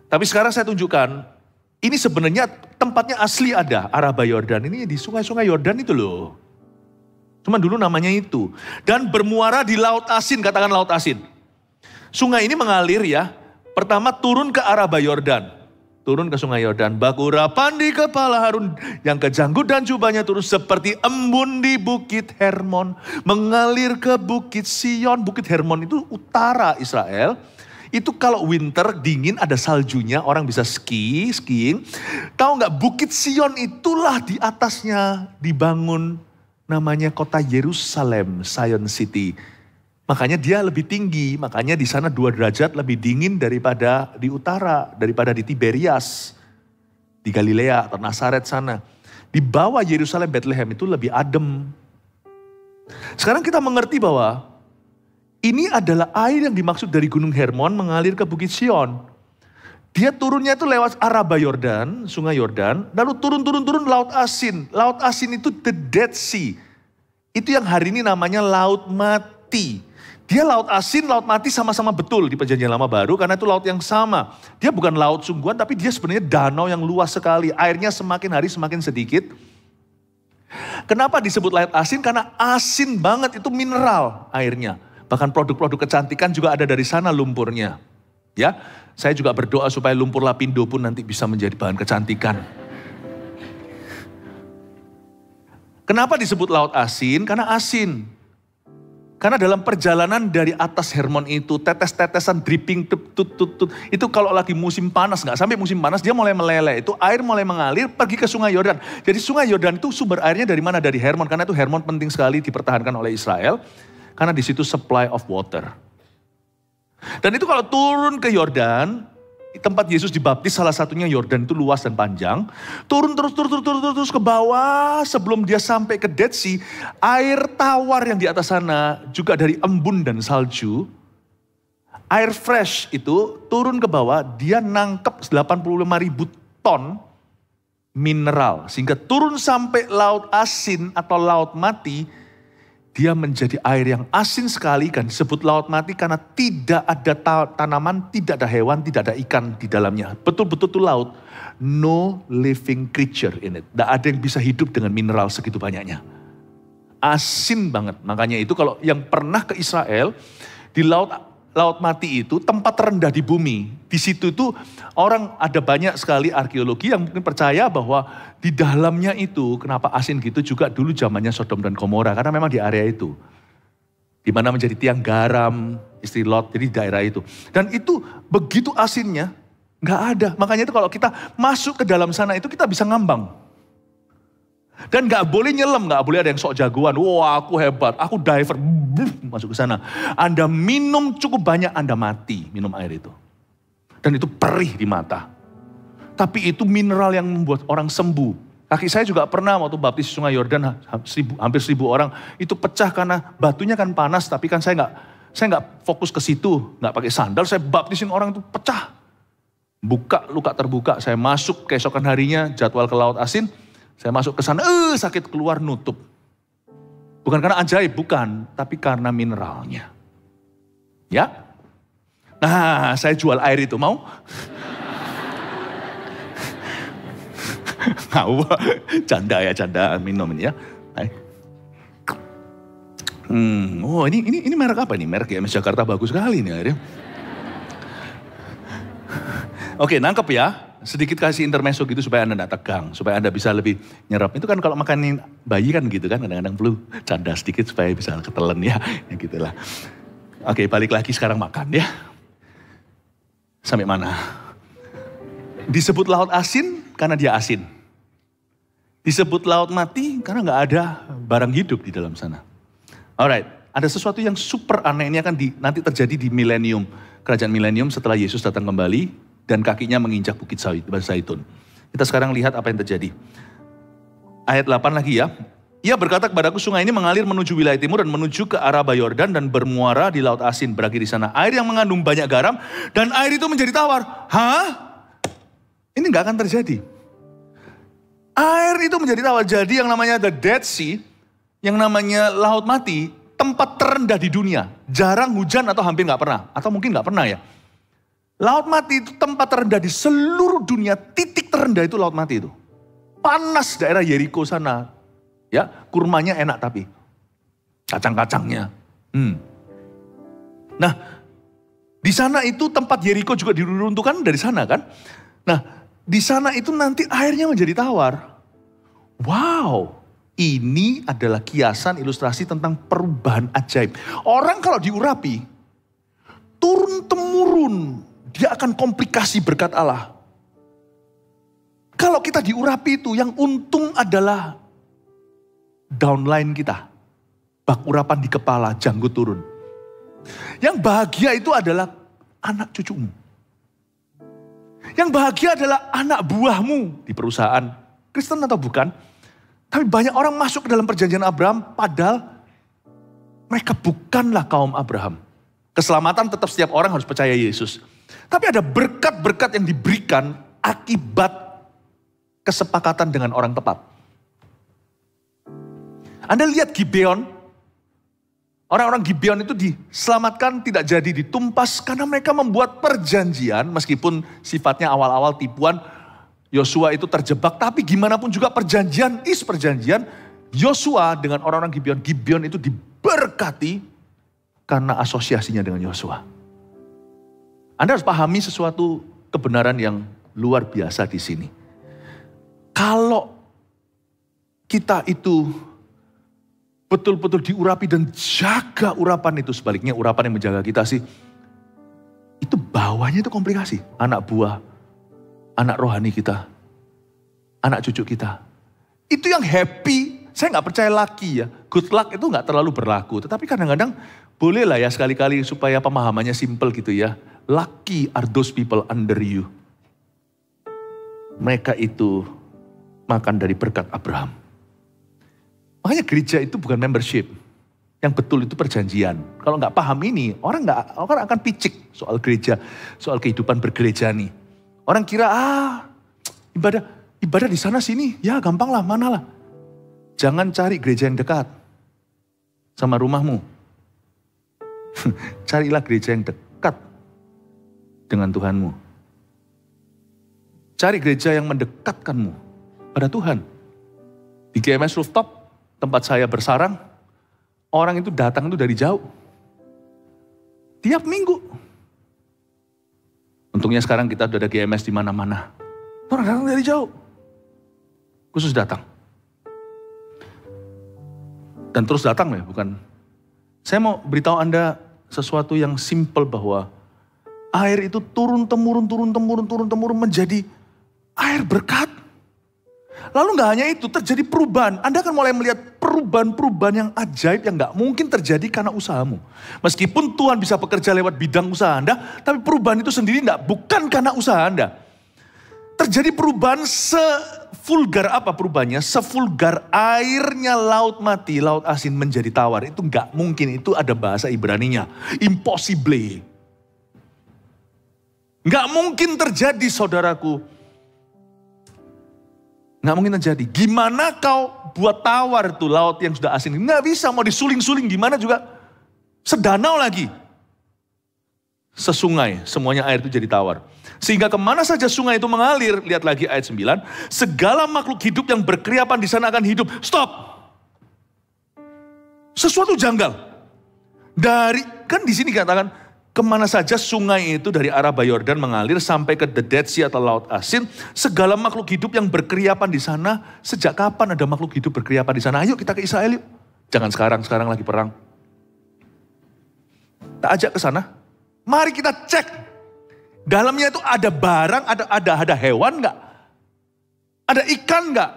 Tapi sekarang saya tunjukkan, ini sebenarnya tempatnya asli ada, Araba Yordan. Ini di sungai-sungai Yordan itu loh. Cuman dulu namanya itu. Dan bermuara di Laut Asin, katakan Laut Asin. Sungai ini mengalir ya, pertama turun ke Araba Yordan. Turun ke sungai Yordan, bak urapan di kepala Harun, yang kejanggut dan jubahnya turun seperti embun di Bukit Hermon. Mengalir ke Bukit Sion, Bukit Hermon itu utara Israel. Itu kalau winter dingin ada saljunya, orang bisa skiing. Tahu nggak Bukit Sion itulah di atasnya dibangun namanya kota Yerusalem, Zion City. Makanya dia lebih tinggi, makanya di sana 2 derajat lebih dingin daripada di utara, daripada di Tiberias, di Galilea atau Nazaret sana. Di bawah Yerusalem, Bethlehem itu lebih adem. Sekarang kita mengerti bahwa ini adalah air yang dimaksud dari Gunung Hermon mengalir ke Bukit Sion. Dia turunnya itu lewat Araba Yordan, sungai Yordan, lalu turun Laut Asin. Laut Asin itu the Dead Sea. Itu yang hari ini namanya Laut Mati. Dia Laut Asin, Laut Mati sama-sama betul di Perjanjian Lama Baru karena itu laut yang sama. Dia bukan laut sungguhan tapi dia sebenarnya danau yang luas sekali. Airnya semakin hari semakin sedikit. Kenapa disebut Laut Asin? Karena asin banget, itu mineral airnya. Bahkan produk-produk kecantikan juga ada dari sana lumpurnya. Ya, saya juga berdoa supaya lumpur lapindo pun nanti bisa menjadi bahan kecantikan. Kenapa disebut Laut Asin? Karena asin. Karena dalam perjalanan dari atas Hermon itu, tetes-tetesan dripping, itu kalau lagi musim panas, nggak sampai musim panas, dia mulai meleleh. Itu air mulai mengalir, pergi ke sungai Yordan. Jadi sungai Yordan itu sumber airnya dari mana? Dari Hermon. Karena itu Hermon penting sekali dipertahankan oleh Israel. Karena di situ supply of water. Dan itu kalau turun ke Yordan, tempat Yesus dibaptis salah satunya Yordan itu luas dan panjang. Turun terus ke bawah sebelum dia sampai ke Dead Sea. Air tawar yang di atas sana juga dari embun dan salju. Air fresh itu turun ke bawah, dia nangkep 85.000 ton mineral. Sehingga turun sampai laut asin atau laut mati. Dia menjadi air yang asin sekali kan disebut laut mati karena tidak ada tanaman, tidak ada hewan, tidak ada ikan di dalamnya. Betul-betul itu laut. No living creature in it. Tidak ada yang bisa hidup dengan mineral segitu banyaknya. Asin banget. Makanya itu kalau yang pernah ke Israel, di laut mati itu tempat terendah di bumi. Di situ itu orang ada banyak sekali arkeologi yang mungkin percaya bahwa di dalamnya itu kenapa asin gitu juga dulu zamannya Sodom dan Gomora. Karena memang di area itu. Di mana menjadi tiang garam, istri Lot, jadi daerah itu. Dan itu begitu asinnya nggak ada. Makanya itu kalau kita masuk ke dalam sana itu kita bisa ngambang. Dan nggak boleh nyelam, nggak boleh ada yang sok jagoan. Wah aku hebat, aku diver, masuk ke sana. Anda minum cukup banyak, Anda mati minum air itu. Dan itu perih di mata. Tapi itu mineral yang membuat orang sembuh. Kaki saya juga pernah waktu baptis sungai Yordan, hampir 1.000 orang. Itu pecah karena batunya kan panas, tapi kan saya nggak fokus ke situ. Nggak pakai sandal, saya baptisin orang itu pecah. Buka, luka terbuka, saya masuk keesokan harinya jadwal ke Laut Asin. Saya masuk ke sana, sakit keluar nutup. Bukan karena ajaib, bukan. Tapi karena mineralnya. Ya. Nah, saya jual air itu, mau? Mau, canda ya, canda minum ini ya. Oh ini merek apa nih? Merek GMS Jakarta bagus sekali nih airnya. Oke, nangkep ya. Sedikit kasih intermezzo gitu supaya Anda tidak tegang. Supaya Anda bisa lebih nyerap. Itu kan kalau makanin bayi kan gitu kan. Kadang-kadang perlu canda sedikit supaya bisa ketelen ya. Ya gitulah. Oke, balik lagi sekarang makan ya. Sampai mana? Disebut laut asin karena dia asin. Disebut laut mati karena nggak ada barang hidup di dalam sana. Alright, ada sesuatu yang super aneh ini akan nanti terjadi di milenium. Kerajaan milenium setelah Yesus datang kembali. Dan kakinya menginjak bukit Zaitun. Kita sekarang lihat apa yang terjadi. Ayat 8 lagi ya. Ia berkata kepadaku, sungai ini mengalir menuju wilayah timur dan menuju ke Araba Yordan dan bermuara di Laut Asin. Berakhir di sana air yang mengandung banyak garam dan air itu menjadi tawar. Hah? Ini gak akan terjadi. Air itu menjadi tawar. Jadi yang namanya the Dead Sea, yang namanya Laut Mati, tempat terendah di dunia. Jarang hujan atau hampir gak pernah. Atau mungkin gak pernah ya. Laut Mati itu tempat terendah di seluruh dunia, titik terendah itu Laut Mati itu. Panas daerah Yeriko sana. Ya, kurmanya enak tapi. Kacang-kacangnya. Nah, di sana itu tempat Yeriko juga diruntuhkan dari sana kan. Nah, di sana itu nanti airnya menjadi tawar. Wow, ini adalah kiasan ilustrasi tentang perubahan ajaib. Orang kalau diurapi, turun-temurun. Dia akan komplikasi berkat Allah. Kalau kita diurapi itu, yang untung adalah downline kita. Bak urapan di kepala, janggut turun. Yang bahagia itu adalah anak cucumu. Yang bahagia adalah anak buahmu di perusahaan. Kristen atau bukan. Tapi banyak orang masuk ke dalam perjanjian Abraham, padahal mereka bukanlah kaum Abraham. Keselamatan tetap setiap orang harus percaya Yesus. Tapi ada berkat-berkat yang diberikan akibat kesepakatan dengan orang tepat. Anda lihat Gibeon. Orang-orang Gibeon itu diselamatkan, tidak jadi ditumpas karena mereka membuat perjanjian. Meskipun sifatnya awal-awal tipuan, Yosua itu terjebak. Tapi gimana pun juga perjanjian Yosua dengan orang-orang Gibeon. Gibeon itu diberkati karena asosiasinya dengan Yosua. Anda harus pahami sesuatu kebenaran yang luar biasa di sini. Kalau kita itu betul-betul diurapi dan jaga urapan itu. Sebaliknya urapan yang menjaga kita sih, itu bawahnya itu komplikasi. Anak buah, anak rohani kita, anak cucu kita. Itu yang happy, saya nggak percaya lucky ya. Good luck itu nggak terlalu berlaku. Tetapi kadang-kadang bolehlah ya sekali-kali supaya pemahamannya simple gitu ya. Lucky are those people under you. Mereka itu makan dari berkat Abraham. Makanya gereja itu bukan membership. Yang betul itu perjanjian. Kalau nggak paham ini, orang akan picik soal gereja, soal kehidupan bergereja nih. Orang kira, ibadah di sana sini, ya gampang lah, mana lah. Jangan cari gereja yang dekat sama rumahmu. Carilah gereja yang dekat dengan Tuhanmu. Cari gereja yang mendekatkanmu pada Tuhan. Di GMS Rooftop, tempat saya bersarang, orang itu datang itu dari jauh. Tiap minggu. Untungnya sekarang kita sudah ada GMS di mana-mana. Orang datang dari jauh. Khusus datang. Dan terus datang ya, bukan. Saya mau beritahu Anda sesuatu yang simple bahwa air itu turun-temurun menjadi air berkat. Lalu gak hanya itu, terjadi perubahan. Anda akan mulai melihat perubahan-perubahan yang ajaib yang gak mungkin terjadi karena usahamu. Meskipun Tuhan bisa bekerja lewat bidang usaha Anda, tapi perubahan itu sendiri bukan karena usaha Anda. Terjadi perubahan sevulgar apa perubahannya? Sevulgar airnya laut mati, laut asin menjadi tawar. Itu gak mungkin, itu ada bahasa Ibraninya. Impossible. Gak mungkin terjadi saudaraku. Nggak mungkin terjadi. Gimana kau buat tawar tuh laut yang sudah asin? Nggak bisa, mau disuling-suling gimana juga. Sedanau lagi. Sesungai, semuanya air itu jadi tawar. Sehingga kemana saja sungai itu mengalir, lihat lagi ayat 9. Segala makhluk hidup yang berkeriapan di sana akan hidup. Stop. Sesuatu janggal. Kan di sini katakan, kemana saja sungai itu dari arah Yordan mengalir sampai ke the Dead Sea atau Laut Asin. Segala makhluk hidup yang berkeriapan di sana. Sejak kapan ada makhluk hidup berkeriapan di sana? Ayo kita ke Israel yuk. Jangan sekarang lagi perang. Tak ajak ke sana. Mari kita cek. Dalamnya itu ada barang, ada hewan gak? Ada ikan gak?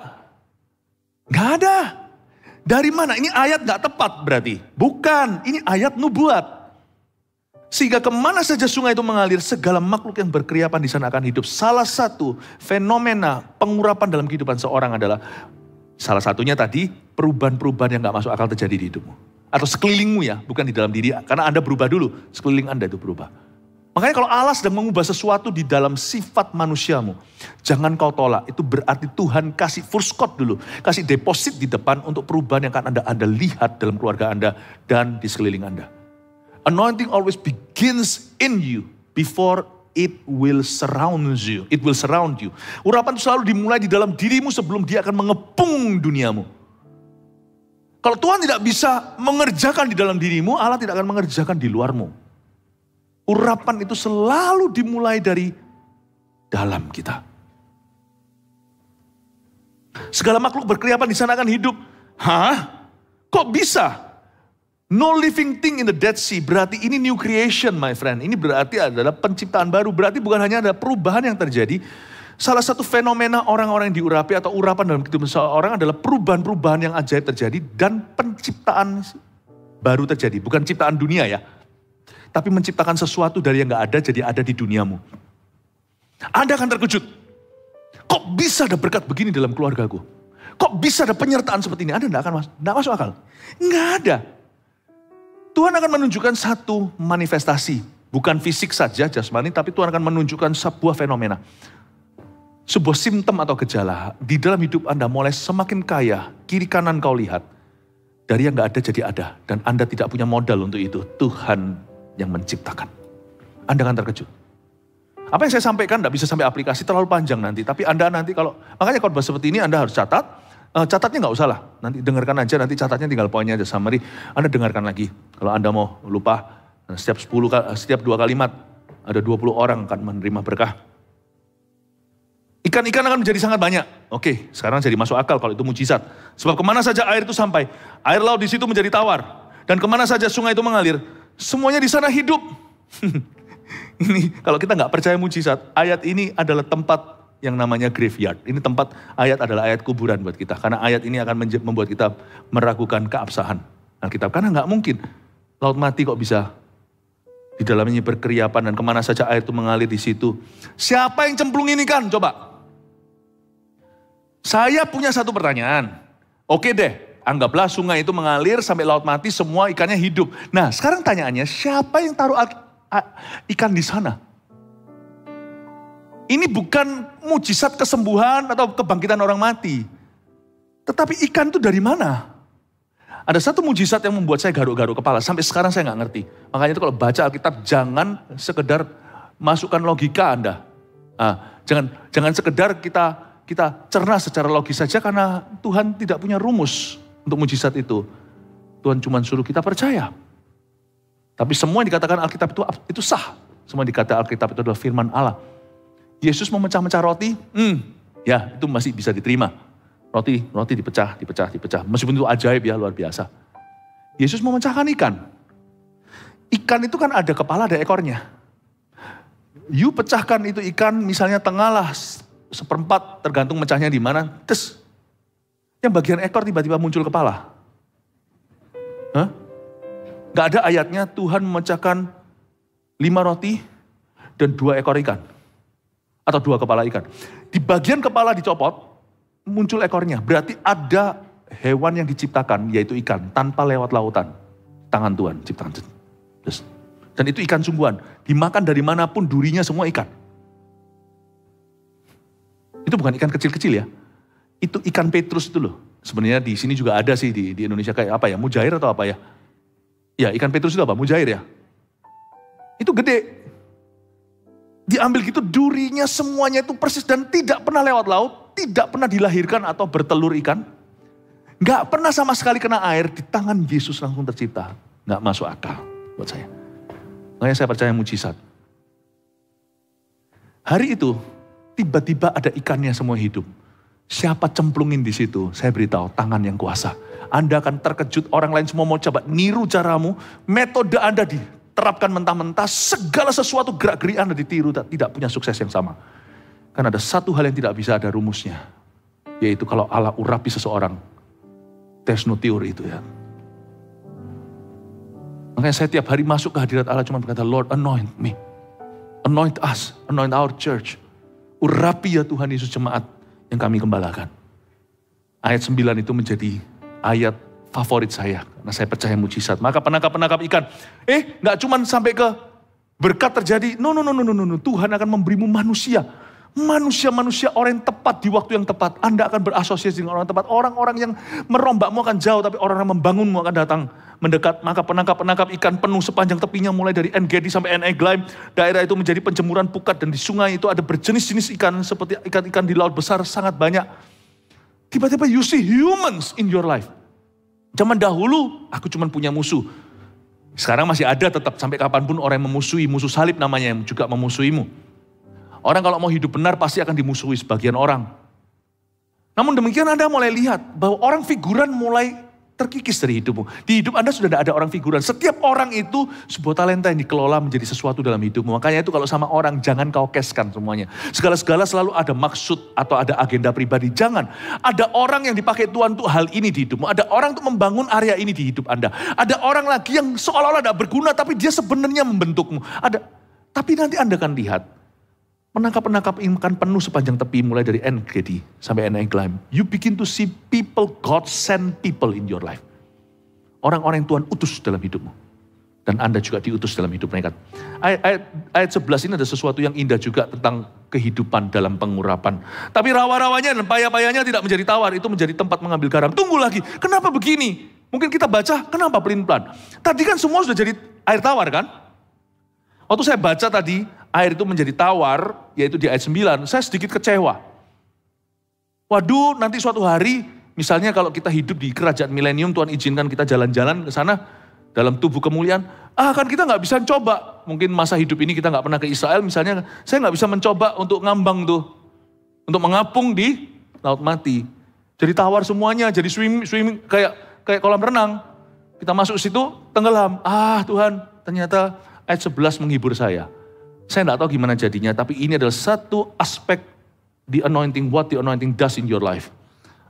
Gak ada. Dari mana? Ini ayat gak tepat berarti. Bukan, ini ayat nubuat. Sehingga kemana saja sungai itu mengalir, segala makhluk yang berkeriapan di sana akan hidup. Salah satu fenomena pengurapan dalam kehidupan seorang adalah, salah satunya tadi, perubahan-perubahan yang gak masuk akal terjadi di hidupmu. Atau sekelilingmu ya, bukan di dalam diri. Karena Anda berubah dulu, sekeliling Anda itu berubah. Makanya kalau Allah sedang mengubah sesuatu di dalam sifat manusiamu, jangan kau tolak. Itu berarti Tuhan kasih furskot dulu. Kasih deposit di depan untuk perubahan yang akan Anda lihat dalam keluarga Anda dan di sekeliling Anda. Anointing always begins in you before it will surround you. It will surround you. Urapan itu selalu dimulai di dalam dirimu sebelum dia akan mengepung duniamu. Kalau Tuhan tidak bisa mengerjakan di dalam dirimu, Allah tidak akan mengerjakan di luarmu. Urapan itu selalu dimulai dari dalam kita. Segala makhluk berkeriapan di sana akan hidup. Hah? Kok bisa? No living thing in the Dead Sea, berarti ini new creation my friend. Ini berarti adalah penciptaan baru, berarti bukan hanya ada perubahan yang terjadi. Salah satu fenomena orang-orang yang diurapi atau urapan dalam kehidupan seseorang adalah perubahan-perubahan yang ajaib terjadi dan penciptaan baru terjadi. Bukan ciptaan dunia ya, tapi menciptakan sesuatu dari yang gak ada jadi ada di duniamu. Anda akan terkejut. Kok bisa ada berkat begini dalam keluargaku? Kok bisa ada penyertaan seperti ini? Anda gak masuk akal. Nggak ada. Tuhan akan menunjukkan satu manifestasi. Bukan fisik saja, jasmani, tapi Tuhan akan menunjukkan sebuah fenomena. Sebuah simptom atau gejala. Di dalam hidup Anda mulai semakin kaya, kiri kanan kau lihat. Dari yang gak ada jadi ada. Dan Anda tidak punya modal untuk itu. Tuhan yang menciptakan. Anda akan terkejut. Apa yang saya sampaikan gak bisa sampai aplikasi, terlalu panjang nanti. Tapi Anda nanti makanya khotbah seperti ini Anda harus catat. Catatnya nggak usah lah, nanti dengarkan aja, nanti catatnya tinggal poinnya aja, summary. Anda dengarkan lagi, kalau Anda mau lupa, setiap 2 kalimat, ada 20 orang akan menerima berkah. Ikan-ikan akan menjadi sangat banyak. Oke, sekarang jadi masuk akal kalau itu mujizat. Sebab kemana saja air itu sampai, air laut di situ menjadi tawar. Dan kemana saja sungai itu mengalir, semuanya di sana hidup. Ini kalau kita nggak percaya mujizat, ayat ini adalah tempat yang namanya graveyard. Ini tempat ayat adalah ayat kuburan buat kita. Karena ayat ini akan membuat kita meragukan keabsahan Alkitab. Karena nggak mungkin laut mati kok bisa di dalamnya berkeriapan dan kemana saja air itu mengalir di situ. Siapa yang cemplungin ikan? Coba. Saya punya satu pertanyaan. Oke deh, anggaplah sungai itu mengalir sampai laut mati, semua ikannya hidup. Nah, sekarang tanyaannya, siapa yang taruh ikan di sana? Ini bukan mujizat kesembuhan atau kebangkitan orang mati. Tetapi ikan itu dari mana? Ada satu mujizat yang membuat saya garuk-garuk kepala. Sampai sekarang saya nggak ngerti. Makanya itu kalau baca Alkitab jangan sekedar masukkan logika Anda. Jangan sekedar kita cerna secara logis saja karena Tuhan tidak punya rumus untuk mujizat itu. Tuhan cuma suruh kita percaya. Tapi semua yang dikatakan Alkitab itu sah. Semua yang dikatakan Alkitab itu adalah firman Allah. Yesus memecah-mecah roti, ya itu masih bisa diterima. Roti dipecah. Meskipun itu ajaib ya, luar biasa. Yesus memecahkan ikan. Ikan itu kan ada kepala, ada ekornya. You pecahkan itu ikan, misalnya tengah lah, seperempat, tergantung mecahnya di mana. Terus, yang bagian ekor tiba-tiba muncul kepala. Gak ada ayatnya Tuhan memecahkan 5 roti dan 2 ekor ikan. Atau 2 kepala ikan. Di bagian kepala dicopot, muncul ekornya. Berarti ada hewan yang diciptakan, yaitu ikan, tanpa lewat lautan. Tangan Tuhan ciptakan. Dan itu ikan sungguhan. Dimakan dari manapun, durinya semua ikan. Itu bukan ikan kecil-kecil ya. Itu ikan Petrus itu loh. Sebenarnya di sini juga ada sih di Indonesia kayak apa ya, mujair atau apa ya. Ya ikan Petrus itu apa, mujair ya. Itu gede. Diambil gitu durinya semuanya itu persis dan tidak pernah lewat laut, tidak pernah dilahirkan atau bertelur ikan. Gak pernah sama sekali kena air, di tangan Yesus langsung tercipta. Gak masuk akal buat saya. Makanya saya percaya mujizat. Hari itu tiba-tiba ada ikannya semua hidup. Siapa cemplungin di situ? Saya beritahu tangan yang kuasa. Anda akan terkejut, orang lain semua mau coba niru caramu, metode Anda diterapkan mentah-mentah, segala sesuatu gerak-gerik Anda ditiru, tidak punya sukses yang sama. Karena ada satu hal yang tidak bisa ada rumusnya, yaitu kalau Allah urapi seseorang, there's no theory itu ya. Makanya saya tiap hari masuk ke hadirat Allah cuma berkata, Lord anoint me, anoint us, anoint our church. Urapi ya Tuhan Yesus jemaat yang kami gembalakan. Ayat 9 itu menjadi ayat favorit saya, karena saya percaya mujizat. Maka penangkap-penangkap ikan, gak cuma sampai ke berkat terjadi, no, Tuhan akan memberimu manusia. Manusia-manusia orang yang tepat di waktu yang tepat. Anda akan berasosiasi dengan orang tepat. Orang-orang yang merombakmu akan jauh, tapi orang yang membangunmu akan datang mendekat. Maka penangkap-penangkap ikan penuh sepanjang tepinya, mulai dari En-Gedi sampai En-Eglaim. Daerah itu menjadi penjemuran pukat, dan di sungai itu ada berjenis-jenis ikan, seperti ikan-ikan di laut besar sangat banyak. Tiba-tiba you see humans in your life. Zaman dahulu, aku cuma punya musuh. Sekarang masih ada tetap, sampai kapanpun orang yang memusuhi, musuh salib namanya, yang juga memusuhimu. Orang kalau mau hidup benar pasti akan dimusuhi sebagian orang. Namun demikian Anda mulai lihat bahwa orang figuran mulai terkikis dari hidupmu. Di hidup Anda sudah tidak ada orang figuran. Setiap orang itu sebuah talenta yang dikelola menjadi sesuatu dalam hidupmu. Makanya itu kalau sama orang jangan kau keskan semuanya. Segala-segala selalu ada maksud atau ada agenda pribadi. Jangan. Ada orang yang dipakai Tuhan untuk hal ini di hidupmu. Ada orang untuk membangun area ini di hidup Anda. Ada orang lagi yang seolah-olah tidak berguna tapi dia sebenarnya membentukmu. Tapi nanti Anda akan lihat. Penangkap-penangkap ikan penuh sepanjang tepi mulai dari En-Gedi sampai En-Eglaim. You begin to see people, God send people in your life. Orang-orang yang Tuhan utus dalam hidupmu. Dan Anda juga diutus dalam hidup mereka. Ayat 11 ini ada sesuatu yang indah juga tentang kehidupan dalam pengurapan. Tapi rawa-rawanya dan payah-payahnya tidak menjadi tawar. Itu menjadi tempat mengambil garam. Tunggu lagi, kenapa begini? Mungkin kita baca, kenapa pelin-pelan? Tadi kan semua sudah jadi air tawar kan? Waktu saya baca tadi, air itu menjadi tawar, yaitu di ayat 9, saya sedikit kecewa. Waduh, nanti suatu hari, misalnya kalau kita hidup di kerajaan milenium, Tuhan izinkan kita jalan-jalan ke sana, dalam tubuh kemuliaan, kan kita nggak bisa coba. Mungkin masa hidup ini kita nggak pernah ke Israel, misalnya, saya nggak bisa mencoba untuk ngambang tuh, untuk mengapung di laut mati. Jadi tawar semuanya, jadi swimming kayak kolam renang. Kita masuk situ, tenggelam. Tuhan, ternyata ayat 11 menghibur saya. Saya tidak tahu gimana jadinya, tapi ini adalah satu aspek the anointing, what the anointing does in your life.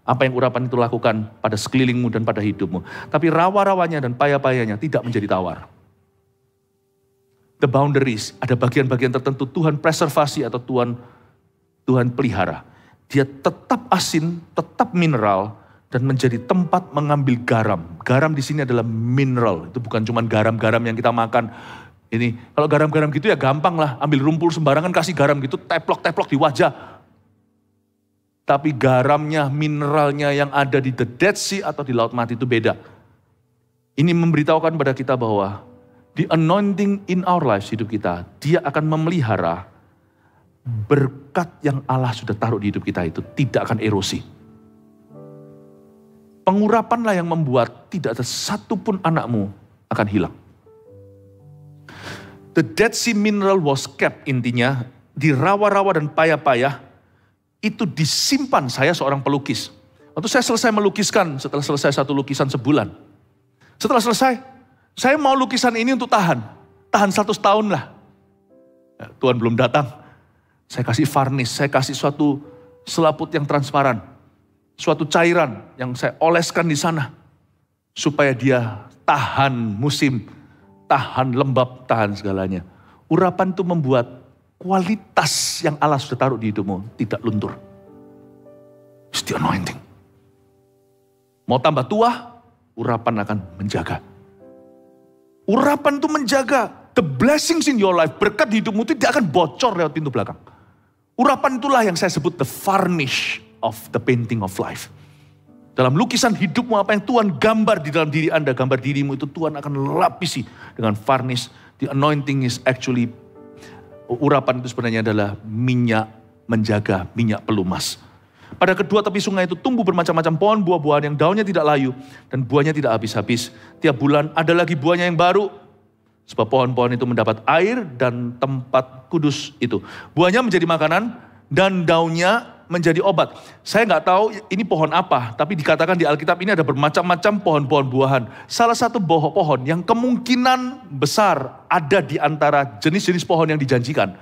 Apa yang urapan itu lakukan pada sekelilingmu dan pada hidupmu. Tapi rawa-rawanya dan paya-payanya tidak menjadi tawar. The boundaries, ada bagian-bagian tertentu Tuhan preservasi atau Tuhan pelihara. Dia tetap asin, tetap mineral, dan menjadi tempat mengambil garam. Garam di sini adalah mineral, itu bukan cuma garam-garam yang kita makan. Ini kalau garam-garam gitu ya gampang lah, ambil rumpul sembarangan kasih garam gitu, teplok-teplok di wajah. Tapi garamnya, mineralnya yang ada di the Dead Sea atau di Laut Mati itu beda. Ini memberitahukan pada kita bahwa the anointing in our lives, hidup kita, dia akan memelihara berkat yang Allah sudah taruh di hidup kita itu tidak akan erosi. Pengurapanlah yang membuat tidak ada satupun anakmu akan hilang. The Dead Sea mineral was kept, intinya di rawa-rawa dan payah-payah itu disimpan. Saya seorang pelukis. Waktu saya selesai melukiskan, setelah selesai satu lukisan sebulan. Setelah selesai, saya mau lukisan ini untuk tahan 1 tahun lah. Tuhan belum datang. Saya kasih varnish, saya kasih suatu selaput yang transparan. Suatu cairan yang saya oleskan di sana. Supaya dia tahan musim, tahan lembab, tahan segalanya. Urapan itu membuat kualitas yang Allah sudah taruh di hidupmu tidak luntur. It's the anointing. Mau tambah tua, urapan akan menjaga. Urapan itu menjaga. The blessings in your life, berkat di hidupmu itu tidak akan bocor lewat pintu belakang. Urapan itulah yang saya sebut the varnish of the painting of life. Dalam lukisan hidupmu, apa yang Tuhan gambar di dalam diri Anda, gambar dirimu itu Tuhan akan lapisi dengan varnish. The anointing is actually, urapan itu sebenarnya adalah minyak menjaga, minyak pelumas. Pada kedua tepi sungai itu tumbuh bermacam-macam pohon buah-buahan yang daunnya tidak layu dan buahnya tidak habis-habis. Tiap bulan ada lagi buahnya yang baru. Sebab pohon-pohon itu mendapat air dan tempat kudus itu. Buahnya menjadi makanan dan daunnya menjadi obat. Saya nggak tahu ini pohon apa, tapi dikatakan di Alkitab ini ada bermacam-macam pohon-pohon buahan. Salah satu pohon yang kemungkinan besar ada di antara jenis-jenis pohon yang dijanjikan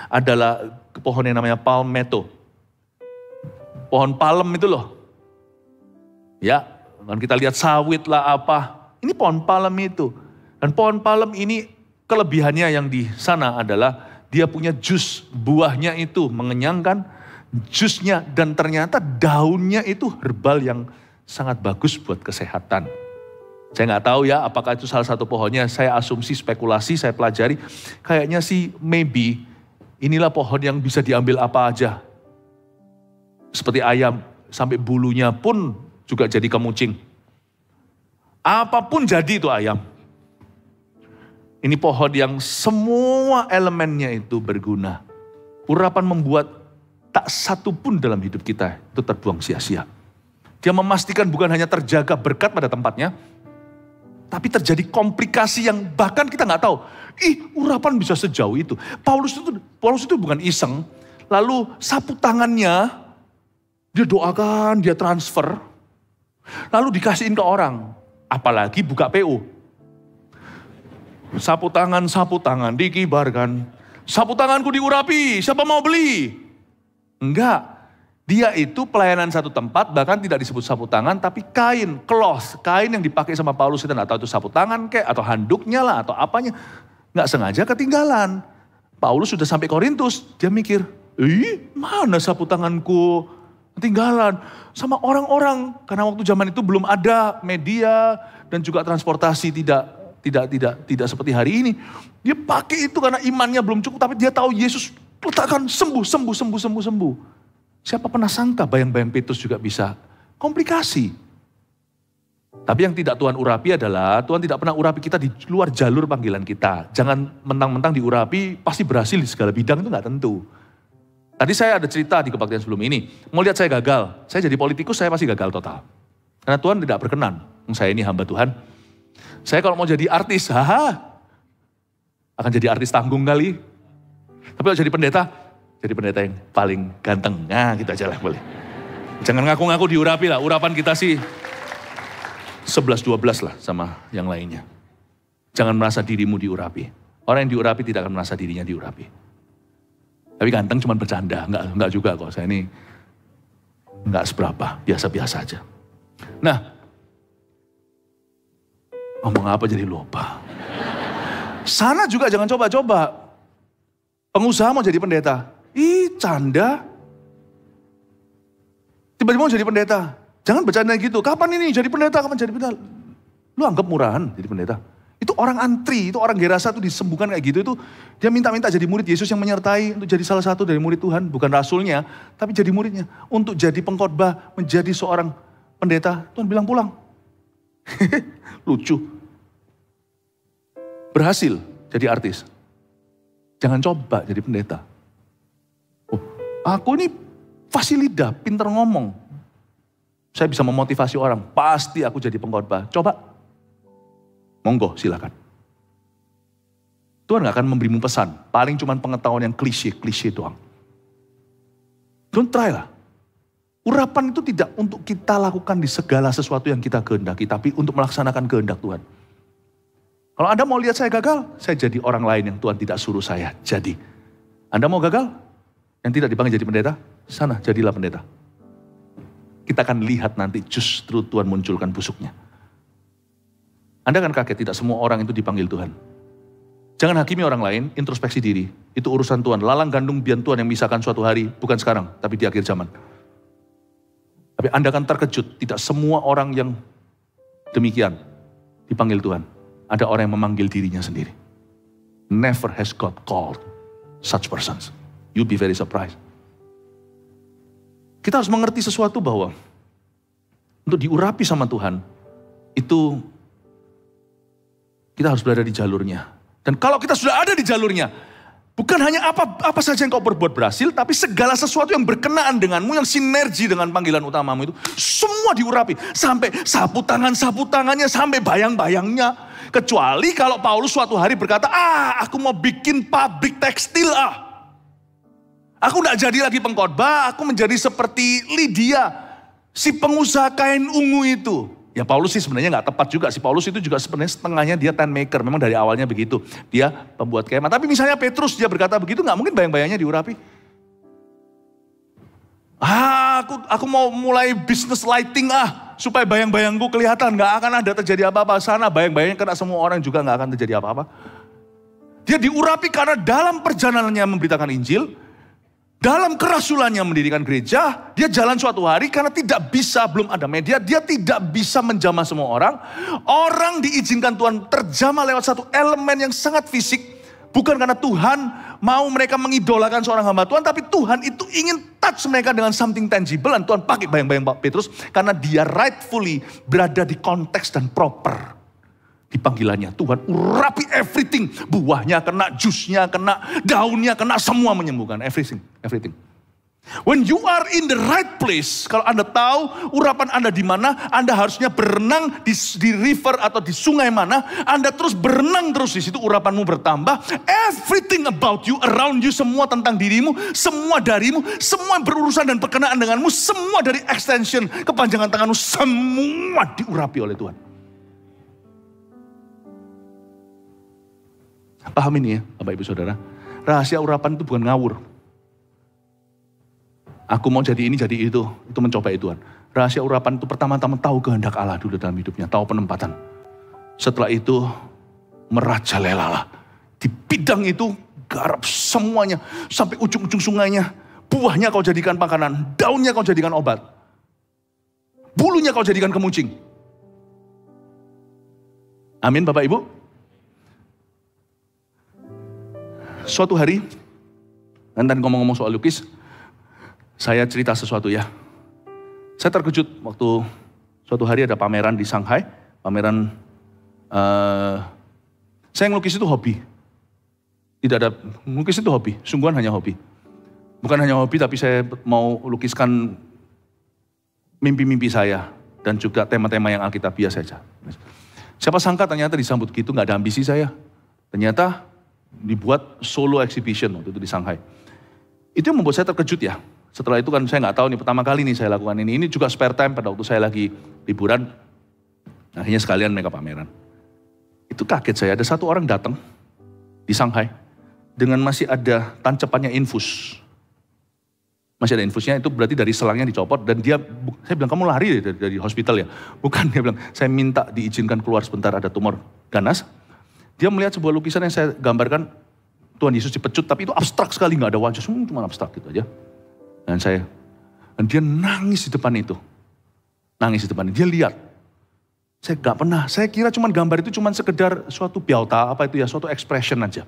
adalah pohon yang namanya palmetto. Pohon palem itu loh. Ya, kan kita lihat sawit lah apa. Ini pohon palem itu. Dan pohon palem ini kelebihannya yang di sana adalah dia punya jus. Buahnya itu mengenyangkan, jusnya dan ternyata daunnya itu herbal yang sangat bagus buat kesehatan. Saya nggak tahu ya apakah itu salah satu pohonnya. Saya asumsi, spekulasi, saya pelajari. Kayaknya sih maybe inilah pohon yang bisa diambil apa aja. Seperti ayam, sampai bulunya pun juga jadi kemucing. Apapun jadi itu ayam. Ini pohon yang semua elemennya itu berguna. Urapan membuat tak satu pun dalam hidup kita itu terbuang sia-sia. Dia memastikan bukan hanya terjaga berkat pada tempatnya, tapi terjadi komplikasi yang bahkan kita nggak tahu. Urapan bisa sejauh itu. Paulus itu bukan iseng, lalu sapu tangannya, dia doakan, dia transfer, lalu dikasihin ke orang. Apalagi buka PO. Sapu tangan dikibarkan. Sapu tanganku diurapi, siapa mau beli? Enggak. Dia itu pelayanan satu tempat, bahkan tidak disebut sapu tangan, tapi kain, cloth. Kain yang dipakai sama Paulus, kita nggak tahu itu sapu tangan kayak, atau handuknya lah, atau apanya. Nggak sengaja ketinggalan. Paulus sudah sampai Korintus, dia mikir, mana sapu tanganku? Ketinggalan sama orang-orang karena waktu zaman itu belum ada media dan juga transportasi tidak seperti hari ini. Dia pakai itu karena imannya belum cukup, tapi dia tahu Yesus letakkan sembuh. Siapa pernah sangka bayang-bayang Petrus juga bisa komplikasi. Tapi yang tidak Tuhan urapi adalah Tuhan tidak pernah urapi kita di luar jalur panggilan kita. Jangan mentang-mentang diurapi pasti berhasil di segala bidang, itu nggak tentu. Tadi saya ada cerita di kebaktian sebelum ini. Mau lihat saya gagal. Saya jadi politikus, saya pasti gagal total. Karena Tuhan tidak berkenan. Saya ini hamba Tuhan. Saya kalau mau jadi artis, akan jadi artis tanggung kali. Tapi kalau jadi pendeta, jadi pendeta yang paling ganteng. Nah gitu aja lah boleh. Jangan ngaku-ngaku diurapi lah, urapan kita sih 11-12 lah sama yang lainnya. Jangan merasa dirimu diurapi. Orang yang diurapi tidak akan merasa dirinya diurapi. Tapi ganteng cuma bercanda, enggak juga kok. Saya ini enggak seberapa, biasa-biasa aja. Nah, ngomong apa jadi lupa. Sana juga jangan coba-coba. Pengusaha mau jadi pendeta. Ih, canda. Tiba-tiba mau jadi pendeta. Jangan bercanda gitu. Kapan ini jadi pendeta? Kapan jadi pendeta? Lu anggap murahan jadi pendeta. Itu orang antri, itu orang Gerasa tuh disembuhkan kayak gitu. Itu dia minta-minta jadi murid Yesus yang menyertai untuk jadi salah satu dari murid Tuhan. Bukan rasulnya, tapi jadi muridnya. Untuk jadi pengkhotbah, menjadi seorang pendeta. Tuhan bilang pulang. Lucu. Berhasil jadi artis. Jangan coba jadi pendeta. Oh, aku ini fasih lidah, pinter ngomong. Saya bisa memotivasi orang. Pasti aku jadi pengkhotbah. Coba. Monggo, silakan. Tuhan gak akan memberimu pesan. Paling cuma pengetahuan yang klise doang. Don't try lah. Urapan itu tidak untuk kita lakukan di segala sesuatu yang kita kehendaki. Tapi untuk melaksanakan kehendak Tuhan. Kalau Anda mau lihat saya gagal, saya jadi orang lain yang Tuhan tidak suruh saya jadi. Anda mau gagal? Yang tidak dipanggil jadi pendeta? Sana, jadilah pendeta. Kita akan lihat nanti justru Tuhan munculkan busuknya. Anda kan kaget, tidak semua orang itu dipanggil Tuhan. Jangan hakimi orang lain, introspeksi diri. Itu urusan Tuhan. Lalang gandung biar Tuhan yang misalkan suatu hari, bukan sekarang, tapi di akhir zaman. Tapi Anda akan terkejut, tidak semua orang yang demikian dipanggil Tuhan. Ada orang yang memanggil dirinya sendiri. Never has God called such persons. You'll be very surprised. Kita harus mengerti sesuatu bahwa untuk diurapi sama Tuhan, itu kita harus berada di jalurnya. Dan kalau kita sudah ada di jalurnya, bukan hanya apa saja yang kau berbuat berhasil, tapi segala sesuatu yang berkenaan denganmu, yang sinergi dengan panggilan utamamu itu, semua diurapi. Sampai sapu tangannya, sampai bayang-bayangnya. Kecuali kalau Paulus suatu hari berkata, aku mau bikin pabrik tekstil Aku gak jadi lagi pengkhotbah, aku menjadi seperti Lydia, si pengusaha kain ungu itu. Ya Paulus sih sebenarnya gak tepat juga. Si Paulus itu juga sebenarnya setengahnya dia tent maker. Memang dari awalnya begitu. Dia pembuat kemah. Tapi misalnya Petrus dia berkata begitu, gak mungkin bayang-bayangnya diurapi. Aku mau mulai bisnis lighting supaya bayang-bayangku kelihatan. Gak akan ada terjadi apa-apa. Sana bayang-bayangnya kena semua orang juga gak akan terjadi apa-apa. Dia diurapi karena dalam perjalanannya memberitakan Injil. Dalam kerasulannya mendirikan gereja, dia jalan suatu hari karena tidak bisa, belum ada media, dia tidak bisa menjamah semua orang. Orang diizinkan Tuhan terjamah lewat satu elemen yang sangat fisik. Bukan karena Tuhan mau mereka mengidolakan seorang hamba Tuhan, tapi Tuhan itu ingin touch mereka dengan something tangible. Dan Tuhan pakai bayang-bayang Pak Petrus karena dia rightfully berada di konteks dan proper. Di panggilannya Tuhan urapi everything. Buahnya kena, jusnya kena, daunnya kena, semua menyembuhkan. Everything. When you are in the right place, kalau Anda tahu urapan Anda di mana, Anda harusnya berenang di river atau di sungai mana, Anda terus berenang terus di situ, urapanmu bertambah. Everything about you, around you, semua tentang dirimu, semua darimu, semua berurusan dan berkenaan denganmu, semua dari extension, kepanjangan tanganmu, semua diurapi oleh Tuhan. Paham ini ya, Bapak Ibu Saudara. Rahasia urapan itu bukan ngawur. Aku mau jadi ini, jadi itu mencobai Tuhan. Rahasia urapan itu pertama-tama tahu kehendak Allah dulu dalam hidupnya, tahu penempatan. Setelah itu merajalelalah. Di bidang itu garap semuanya, sampai ujung-ujung sungainya. Buahnya kau jadikan makanan, daunnya kau jadikan obat. Bulunya kau jadikan kemucing. Amin Bapak Ibu. Suatu hari, nanti ngomong-ngomong soal lukis, saya cerita sesuatu ya. Saya terkejut waktu suatu hari ada pameran di Shanghai. Pameran, saya ngelukis itu hobi. Tidak ada, ngelukis itu hobi, sungguhan hanya hobi. Bukan hanya hobi, tapi saya mau lukiskan mimpi-mimpi saya. Dan juga tema-tema yang alkitabiah saja. Siapa sangka ternyata disambut gitu, gak ada ambisi saya. Ternyata dibuat solo exhibition waktu itu di Shanghai. Itu yang membuat saya terkejut ya. Setelah itu kan saya nggak tahu nih, pertama kali nih saya lakukan ini. Ini juga spare time pada waktu saya lagi liburan. Akhirnya sekalian mereka pameran. Itu kaget saya, ada satu orang datang di Shanghai dengan masih ada tancapannya infus. Masih ada infusnya, itu berarti dari selangnya dicopot dan dia, saya bilang kamu lari dari hospital ya? Bukan, dia bilang saya minta diizinkan keluar sebentar, ada tumor ganas. Dia melihat sebuah lukisan yang saya gambarkan, Tuhan Yesus dipecut, tapi itu abstrak sekali, nggak ada wajah, cuma abstrak gitu aja. Dan dia nangis di depan itu. Nangis di depan itu, dia lihat. Saya nggak pernah, saya kira cuma gambar itu cuma sekedar suatu biauta, apa itu ya, suatu expression aja.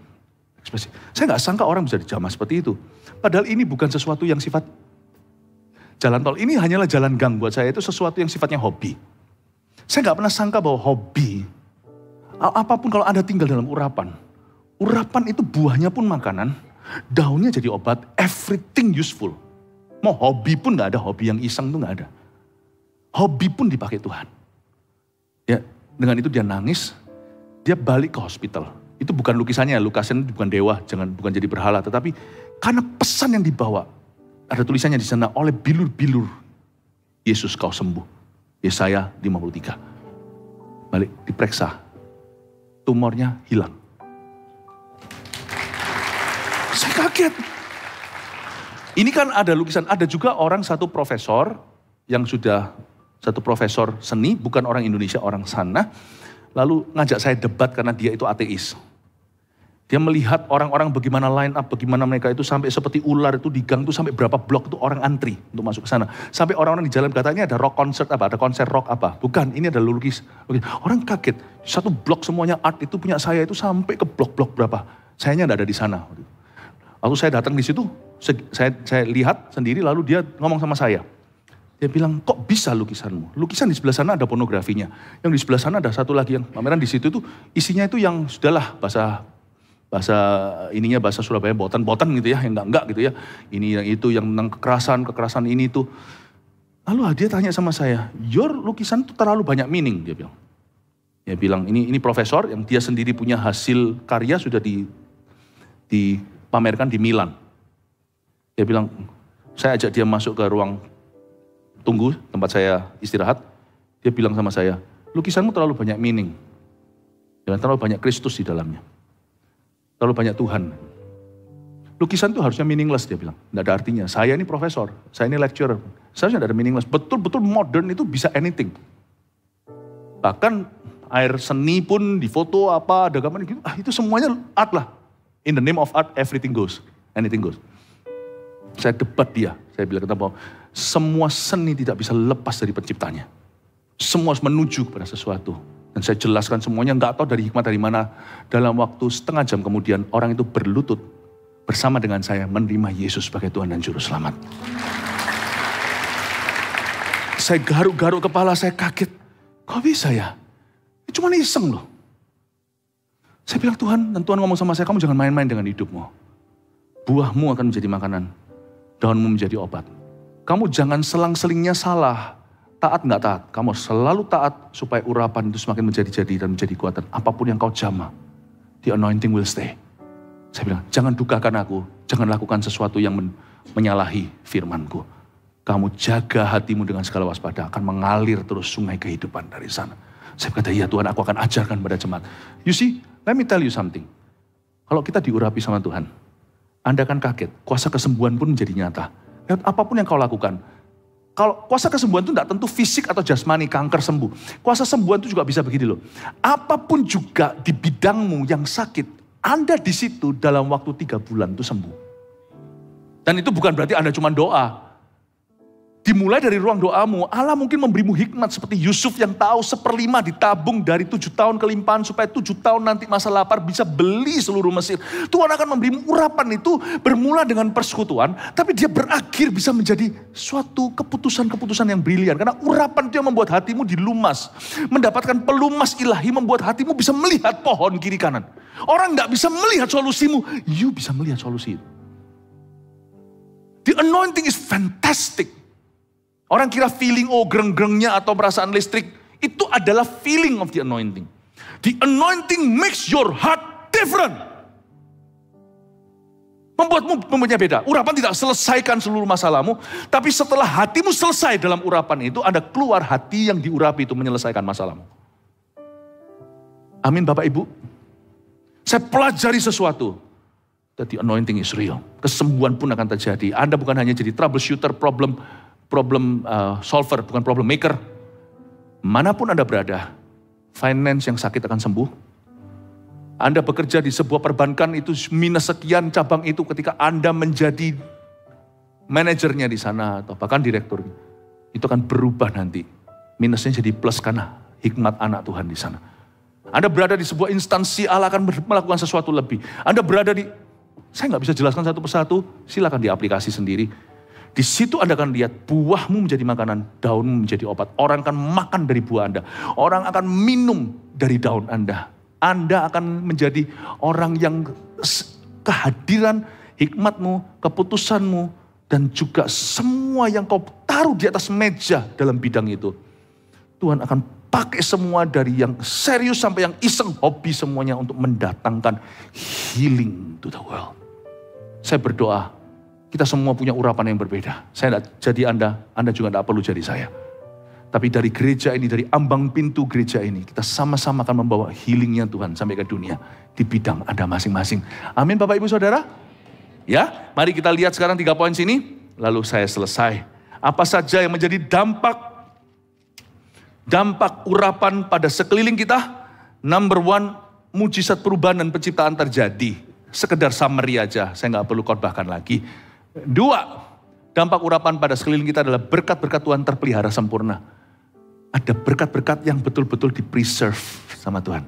Ekspresi. Saya nggak sangka orang bisa dijamah seperti itu. Padahal ini bukan sesuatu yang sifat jalan tol. Ini hanyalah jalan gang buat saya, itu sesuatu yang sifatnya hobi. Saya nggak pernah sangka bahwa hobi, apapun kalau Anda tinggal dalam urapan itu buahnya pun makanan, daunnya jadi obat, everything useful. Mau hobi pun nggak ada, hobi yang iseng tuh nggak ada. Hobi pun dipakai Tuhan. Ya, dengan itu dia nangis, dia balik ke hospital. Itu bukan lukisannya, lukisan bukan dewa, bukan jadi berhala, tetapi karena pesan yang dibawa, ada tulisannya di sana, oleh bilur-bilur Yesus kau sembuh. Yesaya 53. Balik diperiksa, tumornya hilang. Saya kaget. Ini kan ada lukisan, ada juga orang satu profesor yang sudah satu profesor seni, bukan orang Indonesia, orang sana, lalu ngajak saya debat karena dia itu ateis. Dia melihat orang-orang bagaimana line up, bagaimana mereka itu sampai seperti ular itu di gang itu sampai berapa blok itu orang antri untuk masuk ke sana. Sampai orang-orang di jalan katanya ada rock concert apa, ada konser rock apa. Bukan, ini ada lukis. Orang kaget, satu blok semuanya art itu punya saya itu sampai ke blok-blok berapa. Sayanya tidak ada di sana. Lalu saya datang di situ, saya lihat sendiri lalu dia ngomong sama saya. Dia bilang, kok bisa lukisanmu? Lukisan di sebelah sana ada pornografinya. Yang di sebelah sana ada satu lagi yang pameran di situ tuh isinya itu yang sudahlah bahasa Surabaya botan gitu ya, yang enggak gitu ya. Ini yang itu yang tentang kekerasan ini tuh. Lalu dia tanya sama saya, your lukisan tuh terlalu banyak meaning, dia bilang. Dia bilang ini profesor yang dia sendiri punya hasil karya sudah dipamerkan di Milan. Dia bilang, saya ajak dia masuk ke ruang tunggu tempat saya istirahat. Dia bilang sama saya, lukisanmu terlalu banyak meaning. Dan terlalu banyak Kristus di dalamnya. Terlalu banyak Tuhan. Lukisan itu harusnya meaningless, dia bilang. Tidak ada artinya. Saya ini profesor, saya ini lecturer. Seharusnya tidak ada meaningless. Betul-betul modern itu bisa anything. Bahkan air seni pun di foto apa, ada gambar gitu. Itu semuanya art lah. In the name of art, everything goes. Anything goes. Saya debat dia. Saya bilang bahwa semua seni tidak bisa lepas dari penciptanya. Semua harus menuju kepada sesuatu. Dan saya jelaskan semuanya, nggak tahu dari hikmat dari mana. Dalam waktu setengah jam kemudian, orang itu berlutut bersama dengan saya menerima Yesus sebagai Tuhan dan Juru Selamat. Saya garuk-garuk kepala, saya kaget. Kok bisa ya? Ini cuma iseng loh. Saya bilang Tuhan, dan Tuhan ngomong sama saya, kamu jangan main-main dengan hidupmu. Buahmu akan menjadi makanan, daunmu menjadi obat. Kamu jangan selang-selingnya salah. Taat nggak taat, kamu selalu taat supaya urapan itu semakin menjadi-jadi dan menjadi kuatan. Apapun yang kau jamah, the anointing will stay. Saya bilang, jangan dukakan aku, jangan lakukan sesuatu yang menyalahi firmanku. Kamu jaga hatimu dengan segala waspada, akan mengalir terus sungai kehidupan dari sana. Saya berkata, iya Tuhan, aku akan ajarkan pada jemaat. You see, let me tell you something. Kalau kita diurapi sama Tuhan, Anda akan kaget, kuasa kesembuhan pun menjadi nyata. Lihat apapun yang kau lakukan, kalau kuasa kesembuhan itu tidak tentu fisik atau jasmani, kanker sembuh. Kuasa sembuhan itu juga bisa begini loh. Apapun juga di bidangmu yang sakit, Anda di situ dalam waktu 3 bulan itu sembuh. Dan itu bukan berarti Anda cuma doa. Dimulai dari ruang doamu, Allah mungkin memberimu hikmat seperti Yusuf yang tahu 1/5 ditabung dari 7 tahun kelimpahan supaya 7 tahun nanti masa lapar bisa beli seluruh Mesir. Tuhan akan memberimu urapan itu bermula dengan persekutuan, tapi dia berakhir bisa menjadi suatu keputusan-keputusan yang brilian. Karena urapan itu yang membuat hatimu dilumas. Mendapatkan pelumas ilahi membuat hatimu bisa melihat pohon kiri kanan. Orang gak bisa melihat solusimu, you bisa melihat solusi itu. The anointing is fantastic. Orang kira feeling, gereng-gerengnya atau perasaan listrik. Itu adalah feeling of the anointing. The anointing makes your heart different. Membuatnya beda. Urapan tidak selesaikan seluruh masalahmu. Tapi setelah hatimu selesai dalam urapan itu, Anda keluar hati yang diurapi itu menyelesaikan masalahmu. Amin Bapak Ibu. Saya pelajari sesuatu. The anointing is real. Kesembuhan pun akan terjadi. Anda bukan hanya jadi troubleshooter, problem solver, bukan problem maker. Manapun Anda berada, finance yang sakit akan sembuh. Anda bekerja di sebuah perbankan itu minus sekian cabang itu ketika Anda menjadi manajernya di sana atau bahkan direktur. Itu akan berubah nanti. Minusnya jadi plus karena hikmat anak Tuhan di sana. Anda berada di sebuah instansi, Allah akan melakukan sesuatu lebih. Anda berada di, saya nggak bisa jelaskan satu persatu, silakan diaplikasi sendiri. Di situ Anda akan lihat buahmu menjadi makanan, daunmu menjadi obat. Orang akan makan dari buah Anda. Orang akan minum dari daun Anda. Anda akan menjadi orang yang kehadiran hikmatmu, keputusanmu, dan juga semua yang kau taruh di atas meja dalam bidang itu. Tuhan akan pakai semua dari yang serius sampai yang iseng, hobi semuanya untuk mendatangkan healing to the world. Saya berdoa, kita semua punya urapan yang berbeda. Saya tidak jadi Anda juga tidak perlu jadi saya. Tapi dari gereja ini, dari ambang pintu gereja ini, kita sama-sama akan membawa healingnya Tuhan sampai ke dunia. Di bidang Anda masing-masing. Amin Bapak Ibu Saudara. Ya, mari kita lihat sekarang 3 poin sini. Lalu saya selesai. Apa saja yang menjadi dampak urapan pada sekeliling kita? Number 1, mujizat perubahan dan penciptaan terjadi. Sekedar summary aja, saya nggak perlu khotbahkan lagi. 2, dampak urapan pada sekeliling kita adalah berkat-berkat Tuhan terpelihara sempurna. Ada berkat-berkat yang betul-betul di-preserve sama Tuhan.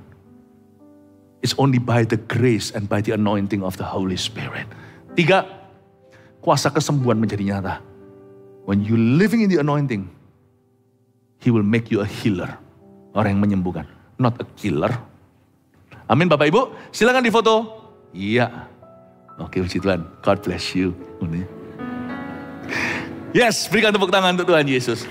It's only by the grace and by the anointing of the Holy Spirit. 3, kuasa kesembuhan menjadi nyata. When you living in the anointing, He will make you a healer. Orang yang menyembuhkan, not a killer. Amin Bapak Ibu, silakan difoto. Iya. Oke, puji Tuhan. God bless you. Yes, berikan tepuk tangan untuk Tuhan Yesus.